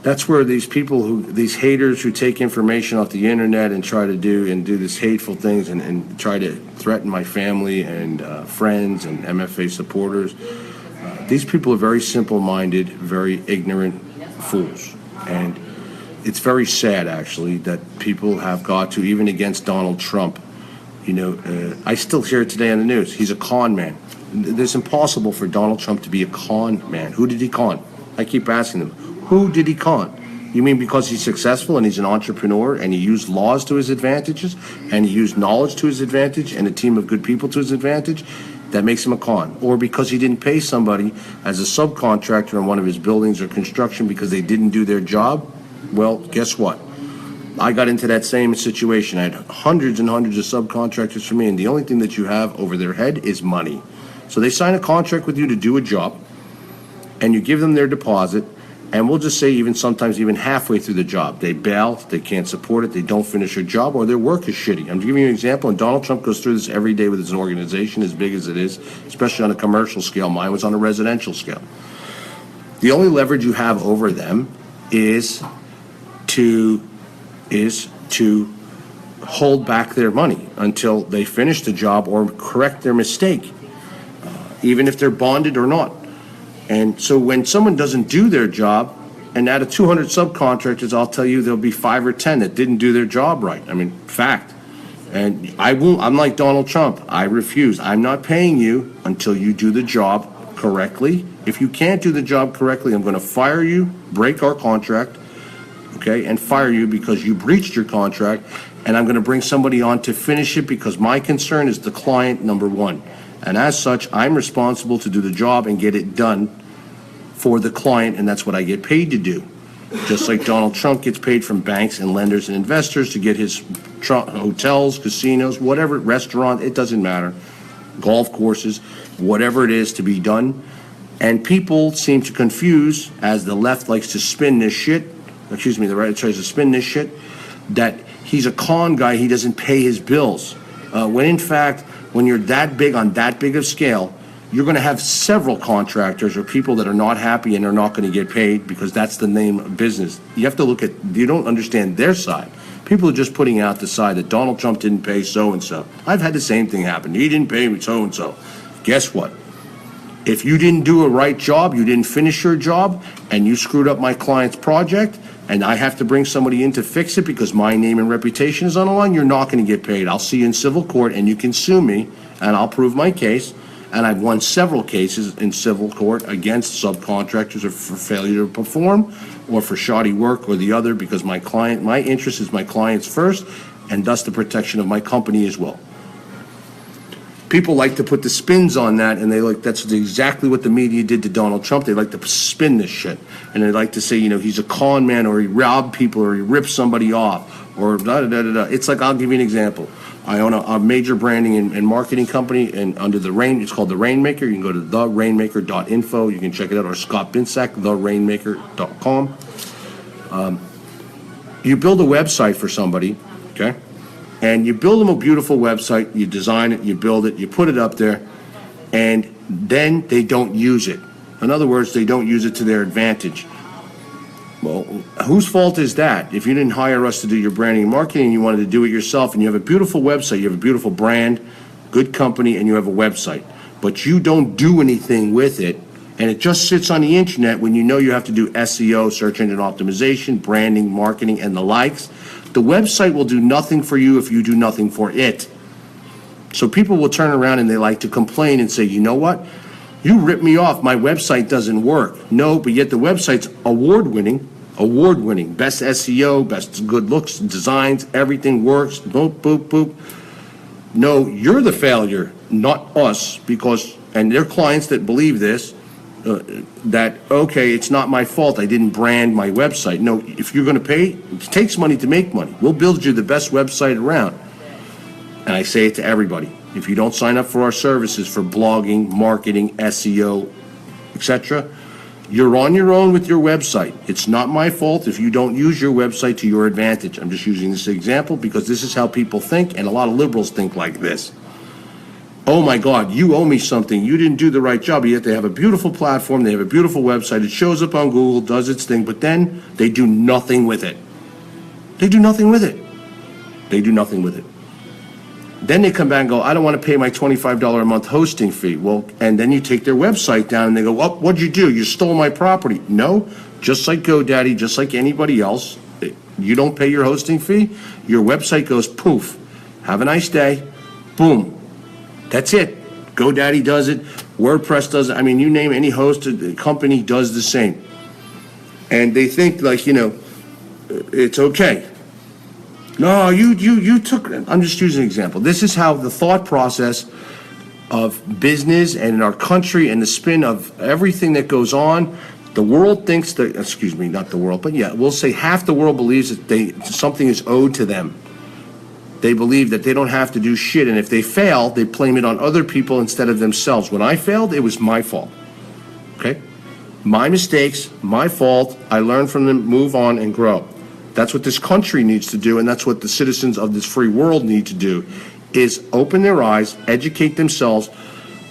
That's where these people these haters who take information off the internet and try to do this hateful things and try to threaten my family and friends and MFA supporters. These people are very simple-minded, very ignorant fools. And it's very sad, actually, that people have got to, even against Donald Trump. I still hear it today on the news. He's a con man. It's impossible for Donald Trump to be a con man. Who did he con? I keep asking them, who did he con? You mean because he's successful and he's an entrepreneur and he used laws to his advantages and he used knowledge to his advantage and a team of good people to his advantage? That makes him a con. Or because he didn't pay somebody as a subcontractor in one of his buildings or construction because they didn't do their job? Well, guess what? I got into that same situation. I had hundreds and hundreds of subcontractors for me, and the only thing that you have over their head is money. So they sign a contract with you to do a job, and you give them their deposit, and we'll just say sometimes even halfway through the job, they bail, they can't support it, they don't finish their job, or their work is shitty. I'm giving you an example, and Donald Trump goes through this every day with his organization, as big as it is, especially on a commercial scale. Mine was on a residential scale. The only leverage you have over them is to hold back their money until they finish the job or correct their mistake, even if they're bonded or not. And so when someone doesn't do their job, and out of 200 subcontractors, I'll tell you there'll be 5 or 10 that didn't do their job right. I mean, fact. And I'm like Donald Trump. I refuse. I'm not paying you until you do the job correctly. If you can't do the job correctly, I'm going to fire you, break our contract, okay, and fire you because you breached your contract, and I'm going to bring somebody on to finish it because my concern is the client, number one. And as such, I'm responsible to do the job and get it done for the client, and that's what I get paid to do. Just like Donald Trump gets paid from banks and lenders and investors to get his hotels, casinos, whatever, restaurant, it doesn't matter, golf courses, whatever it is to be done. And people seem to confuse, as the left likes to spin this shit, excuse me, the right tries to spin this shit, that he's a con guy, he doesn't pay his bills. When in fact, when you're that big on that big of scale, you're going to have several contractors or people that are not happy and are not going to get paid because that's the name of business. You have to look at, you don't understand their side. People are just putting out the side that Donald Trump didn't pay so-and-so. I've had the same thing happen. He didn't pay me so-and-so. Guess what? If you didn't do a right job, you didn't finish your job, and you screwed up my client's project, and I have to bring somebody in to fix it because my name and reputation is on the line, you're not going to get paid. I'll see you in civil court, and you can sue me, and I'll prove my case. And I've won several cases in civil court against subcontractors or for failure to perform or for shoddy work or the other, because my interest is my clients first, and thus the protection of my company as well. People like to put the spins on that, and that's exactly what the media did to Donald Trump. They like to spin this shit, and they like to say, he's a con man, or he robbed people, or he ripped somebody off, or da da da da da. It's like, I'll give you an example. I own a major branding and marketing company, and under the Rain, it's called The Rainmaker. You can go to therainmaker.info. You can check it out, or Scott Binsack, therainmaker.com. You build a website for somebody, okay? And you build them a beautiful website, you design it, you build it, you put it up there, and then they don't use it. In other words, they don't use it to their advantage. Well, whose fault is that? If you didn't hire us to do your branding and marketing and you wanted to do it yourself, and you have a beautiful website, you have a beautiful brand, good company, and you have a website, but you don't do anything with it, and it just sits on the internet when you know you have to do SEO, search engine optimization, branding, marketing, and the likes, the website will do nothing for you if you do nothing for it. So people will turn around and they like to complain and say, you know what? You ripped me off. My website doesn't work. No, but yet the website's award-winning, best SEO, best good looks, designs, everything works, boop, boop, boop. No, you're the failure, not us, because, and their clients that believe this, that, okay, it's not my fault, I didn't brand my website. No, if you're going to pay, it takes money to make money. We'll build you the best website around. And I say it to everybody. If you don't sign up for our services for blogging, marketing, SEO, etc., you're on your own with your website. It's not my fault if you don't use your website to your advantage. I'm just using this example because this is how people think, and a lot of liberals think like this. Oh my God, you owe me something. You didn't do the right job. Yet they have a beautiful platform. They have a beautiful website. It shows up on Google, does its thing, but then they do nothing with it. They do nothing with it. They do nothing with it. Then they come back and go, I don't want to pay my $25 a month hosting fee. Well, and then you take their website down and they go, well, what'd you do? You stole my property. No, just like GoDaddy, just like anybody else, you don't pay your hosting fee, your website goes poof. Have a nice day. Boom. That's it. GoDaddy does it. WordPress does it. I mean, you name any host, company does the same. And they think like, it's okay. No, you took, I'm just using an example. This is how the thought process of business and in our country and the spin of everything that goes on, the world thinks that, excuse me, not the world, but yeah, we'll say half the world believes that something is owed to them. They believe that they don't have to do shit, and if they fail, they blame it on other people instead of themselves. When I failed, it was my fault, okay? My mistakes, my fault, I learn from them, move on, and grow. That's what this country needs to do, and that's what the citizens of this free world need to do, is open their eyes, educate themselves,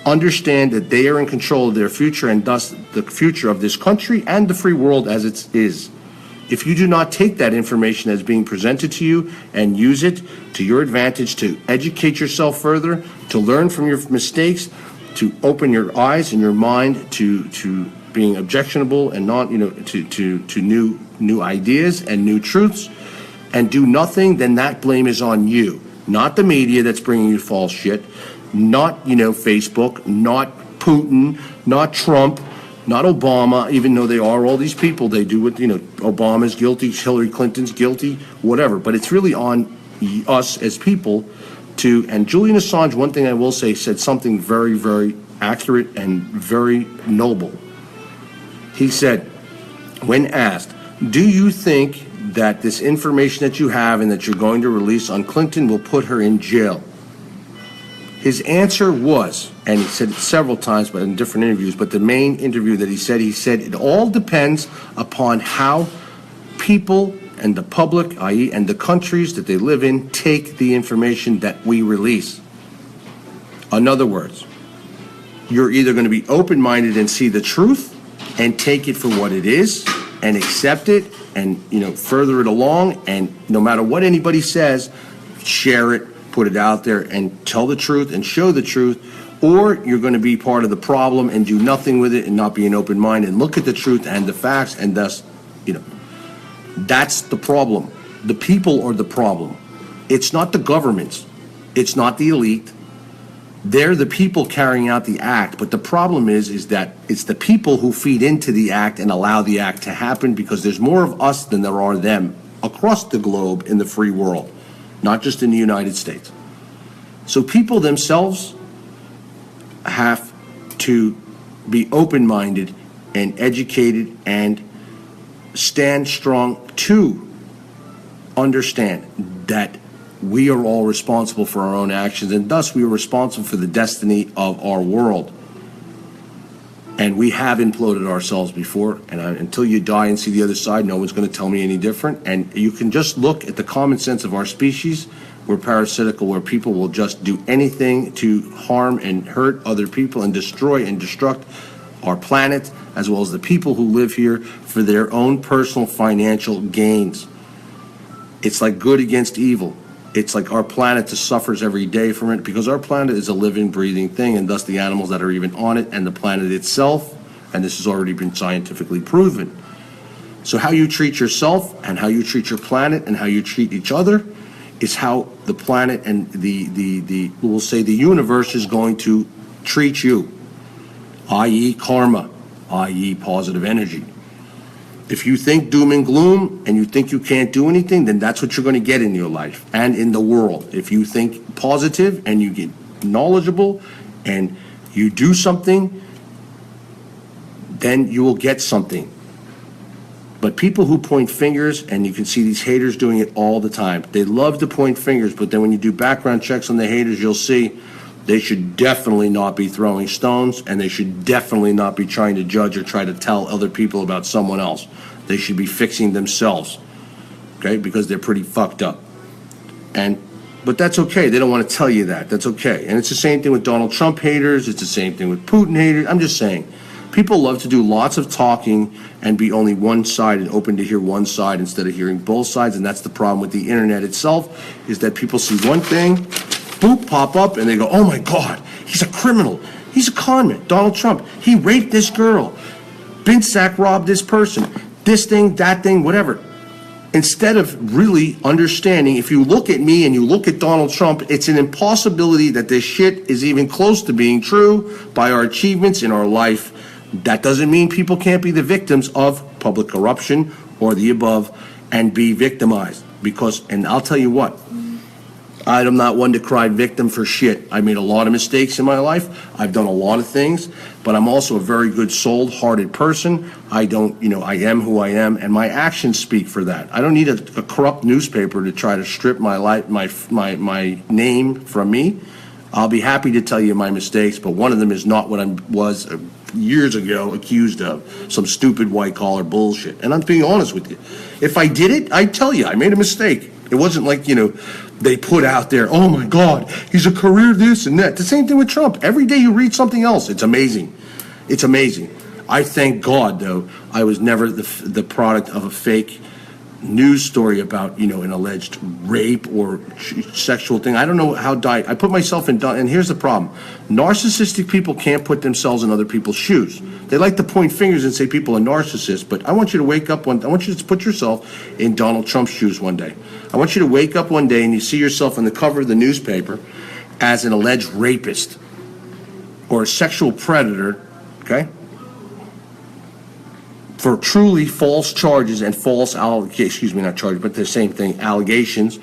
understand that they are in control of their future and thus the future of this country and the free world as it is. If you do not take that information as being presented to you and use it to your advantage to educate yourself further, to learn from your mistakes, to open your eyes and your mind to being objectionable and not, to new ideas and new truths, and do nothing, then that blame is on you, not the media that's bringing you false shit, not Facebook, not Putin, not Trump, not Obama, even though they are all these people. They do what, Obama's guilty, Hilary Clinton's guilty, whatever. But it's really on us as people to, and Julian Assange, one thing I will say, said something very, very accurate and very noble. He said, when asked, do you think that this information that you have and that you're going to release on Clinton will put her in jail? His answer was, and he said it several times but in different interviews, but the main interview that he said it all depends upon how people and the public, i.e. and the countries that they live in, take the information that we release. In other words, you're either going to be open-minded and see the truth and take it for what it is and accept it and, further it along, and no matter what anybody says, share it, put it out there and tell the truth and show the truth, or you're going to be part of the problem and do nothing with it and not be an open mind and look at the truth and the facts, and thus, that's the problem. The people are the problem. It's not the governments. It's not the elite. They're the people carrying out the act, but the problem is that it's the people who feed into the act and allow the act to happen, because there's more of us than there are them across the globe in the free world, not just in the United States. So people themselves have to be open-minded and educated and stand strong to understand that we are all responsible for our own actions, and thus we are responsible for the destiny of our world. And we have imploded ourselves before, and until you die and see the other side, no one's going to tell me any different. And you can just look at the common sense of our species. We're parasitical, where people will just do anything to harm and hurt other people and destroy and destruct our planet, as well as the people who live here, for their own personal financial gains. It's like good against evil. It's like our planet just suffers every day from it, because our planet is a living, breathing thing, and thus the animals that are even on it and the planet itself, and this has already been scientifically proven. So how you treat yourself and how you treat your planet and how you treat each other is how the planet and we'll say the universe is going to treat you, i.e. karma, i.e. positive energy. If you think doom and gloom and you think you can't do anything, then that's what you're going to get in your life and in the world. If you think positive and you get knowledgeable and you do something, then you will get something. But people who point fingers, and you can see these haters doing it all the time. They love to point fingers, but then when you do background checks on the haters, you'll see they should definitely not be throwing stones, and they should definitely not be trying to judge or try to tell other people about someone else. They should be fixing themselves, okay, because they're pretty fucked up. But that's okay. They don't want to tell you that. That's okay. And it's the same thing with Donald Trump haters. It's the same thing with Putin haters. I'm just saying, people love to do lots of talking and be only one side and open to hear one side instead of hearing both sides. And that's the problem with the internet itself, is that people see one thing, boop, pop up, and they go, oh my God, he's a criminal. He's a con man. Donald Trump, he raped this girl. Binsack robbed this person. This thing, that thing, whatever. Instead of really understanding, if you look at me and you look at Donald Trump, it's an impossibility that this shit is even close to being true by our achievements in our life. That doesn't mean people can't be the victims of public corruption or the above and be victimized. Because, and I'll tell you what, I'm not one to cry victim for shit. I made a lot of mistakes in my life. I've done a lot of things, but I'm also a very good souled, hearted person. I am who I am, and my actions speak for that. I don't need a corrupt newspaper to try to strip my life, my name from me. I'll be happy to tell you my mistakes, but one of them is not what I was years ago accused of, some stupid white-collar bullshit. And I'm being honest with you. If I did it, I'd tell you I made a mistake. It wasn't like, they put out there, oh my God, he's a career this and that. The same thing with Trump. Every day you read something else. It's amazing. It's amazing. I thank God, though, I was never the product of a fake news story about, an alleged rape or sexual thing. I don't know how I put myself in, and here's the problem. Narcissistic people can't put themselves in other people's shoes. They like to point fingers and say people are narcissists, but I want you to wake up I want you to put yourself in Donald Trump's shoes one day. I want you to wake up one day and you see yourself on the cover of the newspaper as an alleged rapist. or a sexual predator, okay, for truly false charges and false allegations, not charges, but the same thing, allegations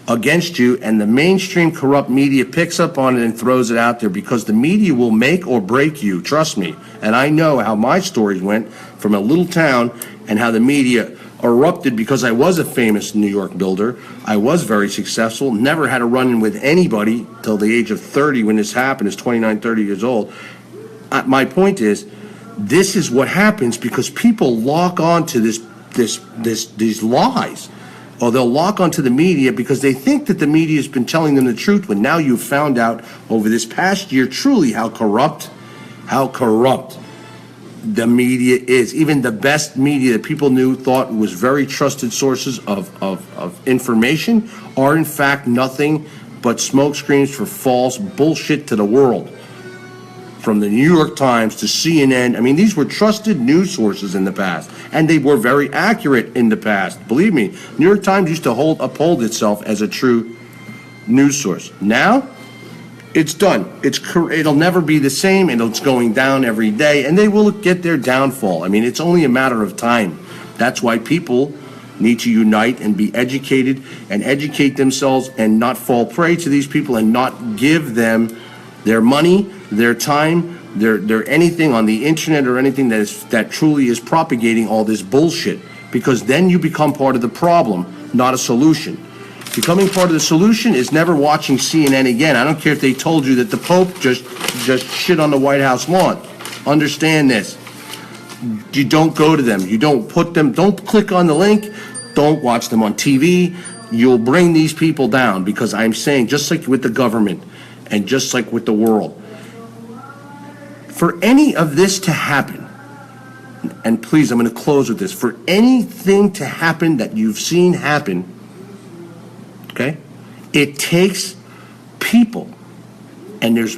against you, and the mainstream corrupt media picks up on it and throws it out there, because the media will make or break you, trust me. And I know how my stories went from a little town and how the media erupted because I was a famous New York builder. I was very successful, never had a run-in with anybody till the age of 30 when this happened, is 29, 30 years old. My point is, this is what happens because people lock on to these lies, or they'll lock onto the media because they think that the media has been telling them the truth, when now you've found out over this past year truly how corrupt the media is. Even the best media that people thought was very trusted sources of information are in fact nothing but smokescreens for false bullshit to the world. From the New York Times to CNN, I mean, these were trusted news sources in the past, and they were very accurate in the past. Believe me, New York Times used to uphold itself as a true news source. Now, it's done. It'll never be the same, and it's going down every day, and they will get their downfall. I mean, it's only a matter of time. That's why people need to unite and be educated and educate themselves and not fall prey to these people and not give them their money, their time, their anything on the internet or anything that truly is propagating all this bullshit, because then you become part of the problem, not a solution. Becoming part of the solution is never watching CNN again. I don't care if they told you that the Pope just shit on the White House lawn. Understand this. You don't go to them. You don't don't click on the link. Don't watch them on TV. You'll bring these people down, because I'm saying, just like with the government and just like with the world, for any of this to happen, and please, I'm going to close with this, for anything to happen that you've seen happen, okay, it takes people, and there's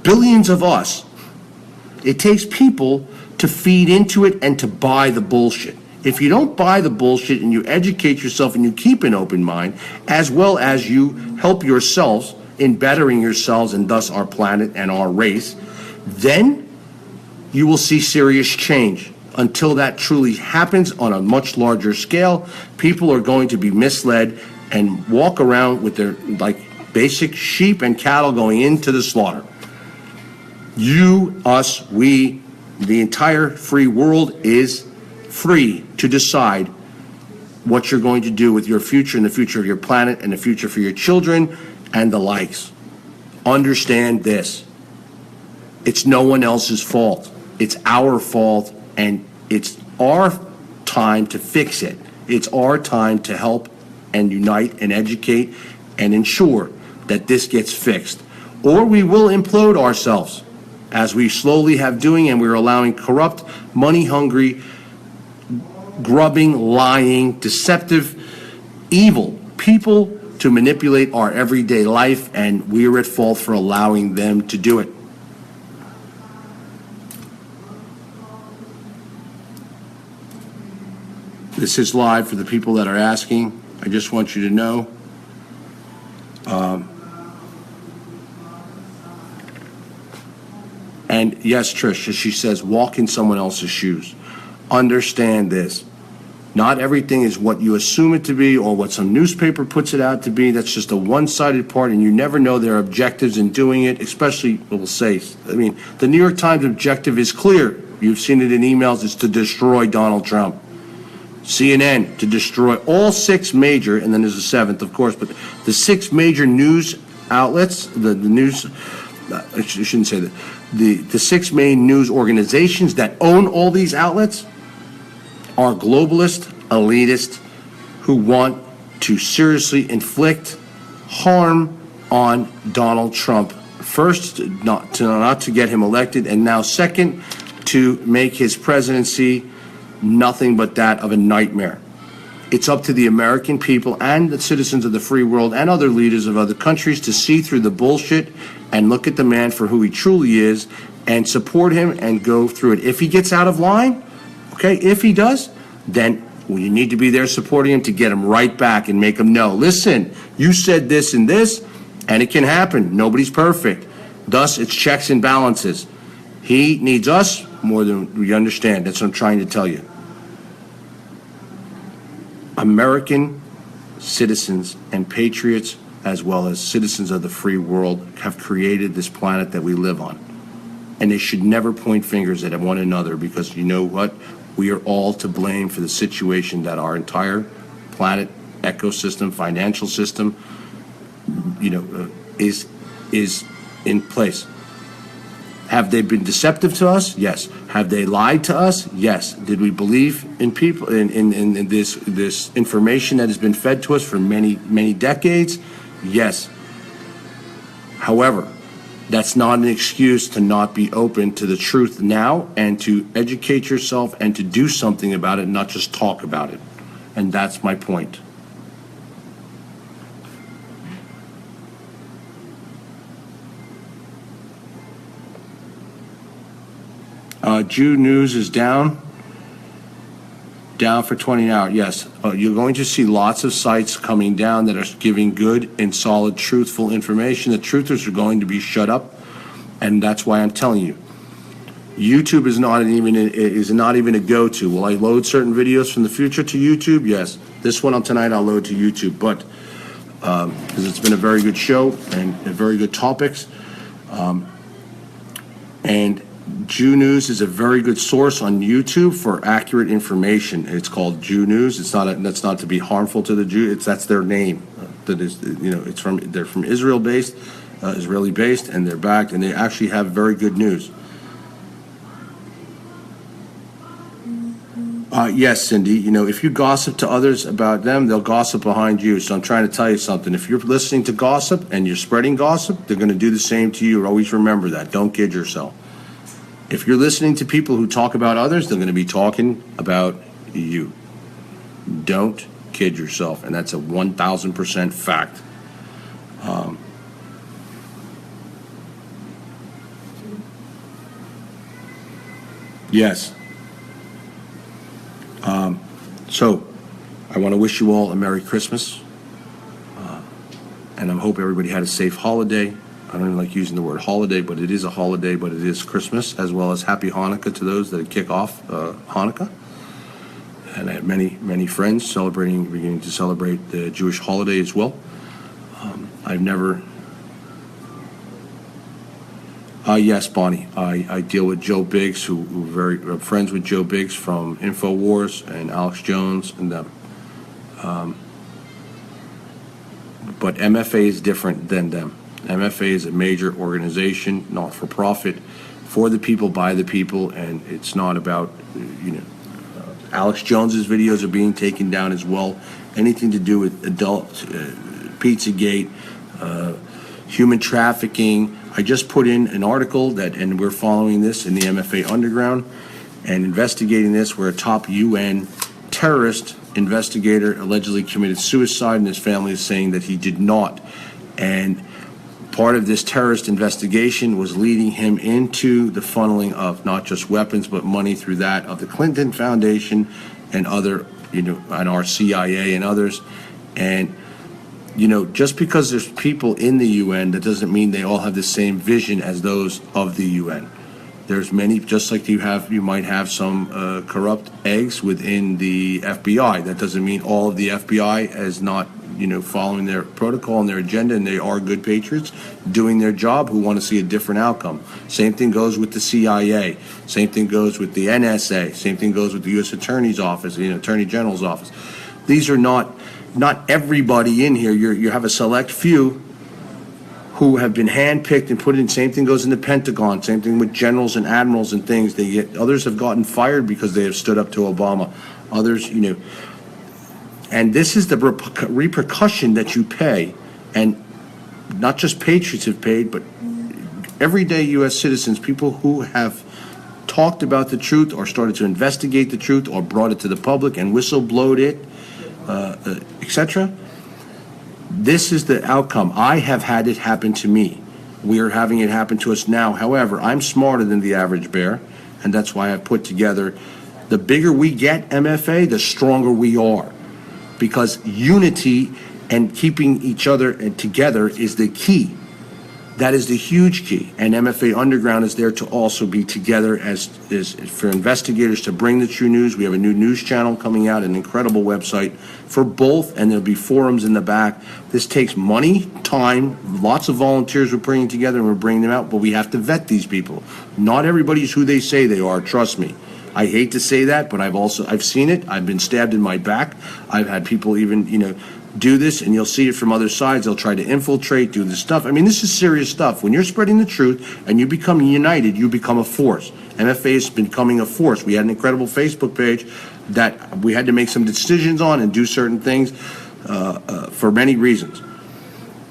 billions of us, it takes people to feed into it and to buy the bullshit. If you don't buy the bullshit and you educate yourself and you keep an open mind, as well as you help yourselves in bettering yourselves and thus our planet and our race, then you will see serious change. Until that truly happens on a much larger scale, people are going to be misled and walk around with their basic sheep and cattle going into the slaughter. You, us, we, the entire free world is free to decide what you're going to do with your future and the future of your planet and the future for your children and the likes. Understand this. It's no one else's fault. It's our fault, and it's our time to fix it. It's our time to help and unite and educate and ensure that this gets fixed. Or we will implode ourselves, as we slowly have doing, and we're allowing corrupt, money-hungry, grubbing, lying, deceptive, evil people to manipulate our everyday life, and we're at fault for allowing them to do it. This is live for the people that are asking. I just want you to know. And yes, Trish, as she says, walk in someone else's shoes. Understand this. Not everything is what you assume it to be or what some newspaper puts it out to be. That's just a one-sided part, and you never know their objectives in doing it, especially, we'll say, I mean, the New York Times objective is clear. You've seen it in emails. It's to destroy Donald Trump. CNN, to destroy all six major, and then there's a seventh, of course, but the six major news outlets, the news, I shouldn't say that, the six main news organizations that own all these outlets are globalist, elitist, who want to seriously inflict harm on Donald Trump. First, not to get him elected, and now second, to make his presidency nothing but that of a nightmare. It's up to the American people and the citizens of the free world and other leaders of other countries to see through the bullshit and look at the man for who he truly is and support him and go through it. If he gets out of line, okay, if he does, then you need to be there supporting him to get him right back and make him know, listen, you said this and this, and it can happen. Nobody's perfect. Thus, it's checks and balances. He needs us more than we understand. That's what I'm trying to tell you. American citizens and patriots, as well as citizens of the free world, have created this planet that we live on. And they should never point fingers at one another, because you know what? We are all to blame for the situation that our entire planet, ecosystem, financial system, is in place. Have they been deceptive to us? Yes. Have they lied to us? Yes. Did we believe in people in this information that has been fed to us for many decades? Yes. However, that's not an excuse to not be open to the truth now, and to educate yourself and to do something about it, not just talk about it. And that's my point. Jew News is down for 20 hours. Yes, you're going to see lots of sites coming down that are giving good and solid, truthful information. The truthers are going to be shut up, and that's why I'm telling you. YouTube is not even a go-to. Will I load certain videos from the future to YouTube? Yes. This one on tonight I'll load to YouTube, but because it's been a very good show and very good topics, and Jew News is a very good source on YouTube for accurate information. It's called Jew News. That's not to be harmful to the Jew. That's their name. That is, they're from Israel based, Israeli based, and they're backed, and they actually have very good news. Yes, Cindy. If you gossip to others about them, they'll gossip behind you. So I'm trying to tell you something. If you're listening to gossip and you're spreading gossip, they're going to do the same to you. Always remember that. Don't kid yourself. If you're listening to people who talk about others, they're going to be talking about you. Don't kid yourself, and that's a 1,000% fact. Yes. So, I want to wish you all a Merry Christmas, and I hope everybody had a safe holiday. I don't even like using the word holiday, but it is a holiday, but it is Christmas, as well as Happy Hanukkah to those that kick off Hanukkah. And I have many friends beginning to celebrate the Jewish holiday as well. I've never... yes, Bonnie, I deal with Joe Biggs, who very friends with Joe Biggs from InfoWars and Alex Jones and them. But MFA is different than them. MFA is a major organization, not for profit, for the people, by the people, and it's not about, Alex Jones's videos are being taken down as well. Anything to do with adult Pizzagate, human trafficking. I just put in an article and we're following this in the MFA Underground and investigating this, where a top UN terrorist investigator allegedly committed suicide, and his family is saying that he did not. And part of this terrorist investigation was leading him into the funneling of not just weapons, but money through that of the Clinton Foundation and other, and our CIA and others. And, just because there's people in the UN, that doesn't mean they all have the same vision as those of the UN. There's many, just like you might have some corrupt eggs within the FBI. That doesn't mean all of the FBI is not following their protocol and their agenda, and they are good patriots doing their job who want to see a different outcome. Same thing goes with the CIA. Same thing goes with the NSA. Same thing goes with the U.S. Attorney's Office, the Attorney General's Office. These are not everybody in here. You have a select few who have been handpicked and put in. Same thing goes in the Pentagon. Same thing with generals and admirals and things. Others have gotten fired because they have stood up to Obama. Others, and this is the repercussion that you pay, and not just patriots have paid, but everyday U.S. citizens, people who have talked about the truth or started to investigate the truth or brought it to the public and whistleblowed it, etc. This is the outcome. I have had it happen to me. We are having it happen to us now. However, I'm smarter than the average bear, and that's why I've put together, the bigger we get MFA, the stronger we are. Because unity and keeping each other together is the key. That is the huge key, and MFA Underground is there to also be together as for investigators to bring the true news. We have a new news channel coming out, an incredible website for both, and there'll be forums in the back. This takes money, time, lots of volunteers we're bringing together, and we're bringing them out, but we have to vet these people. Not everybody's who they say they are, trust me. I hate to say that, but I've seen it. I've been stabbed in my back. I've had people even, do this, and you'll see it from other sides. They'll try to infiltrate, do this stuff. I mean, this is serious stuff. When you're spreading the truth and you become united, you become a force. MFA is becoming a force. We had an incredible Facebook page that we had to make some decisions on and do certain things for many reasons.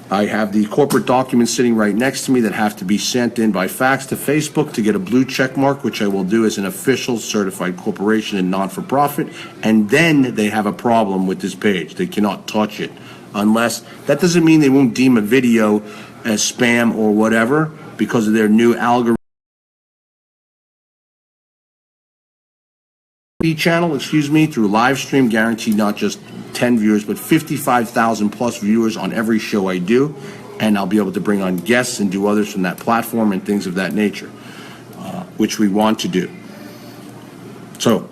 I have the corporate documents sitting right next to me that have to be sent in by fax to Facebook to get a blue check mark, which I will do as an official certified corporation and non-for-profit. And then they have a problem with this page. They cannot touch it unless, that doesn't mean they won't deem a video as spam or whatever because of their new algorithm. Channel, through live stream, guaranteed not just 10 viewers, but 55,000 plus viewers on every show I do. And I'll be able to bring on guests and do others from that platform and things of that nature, which we want to do. So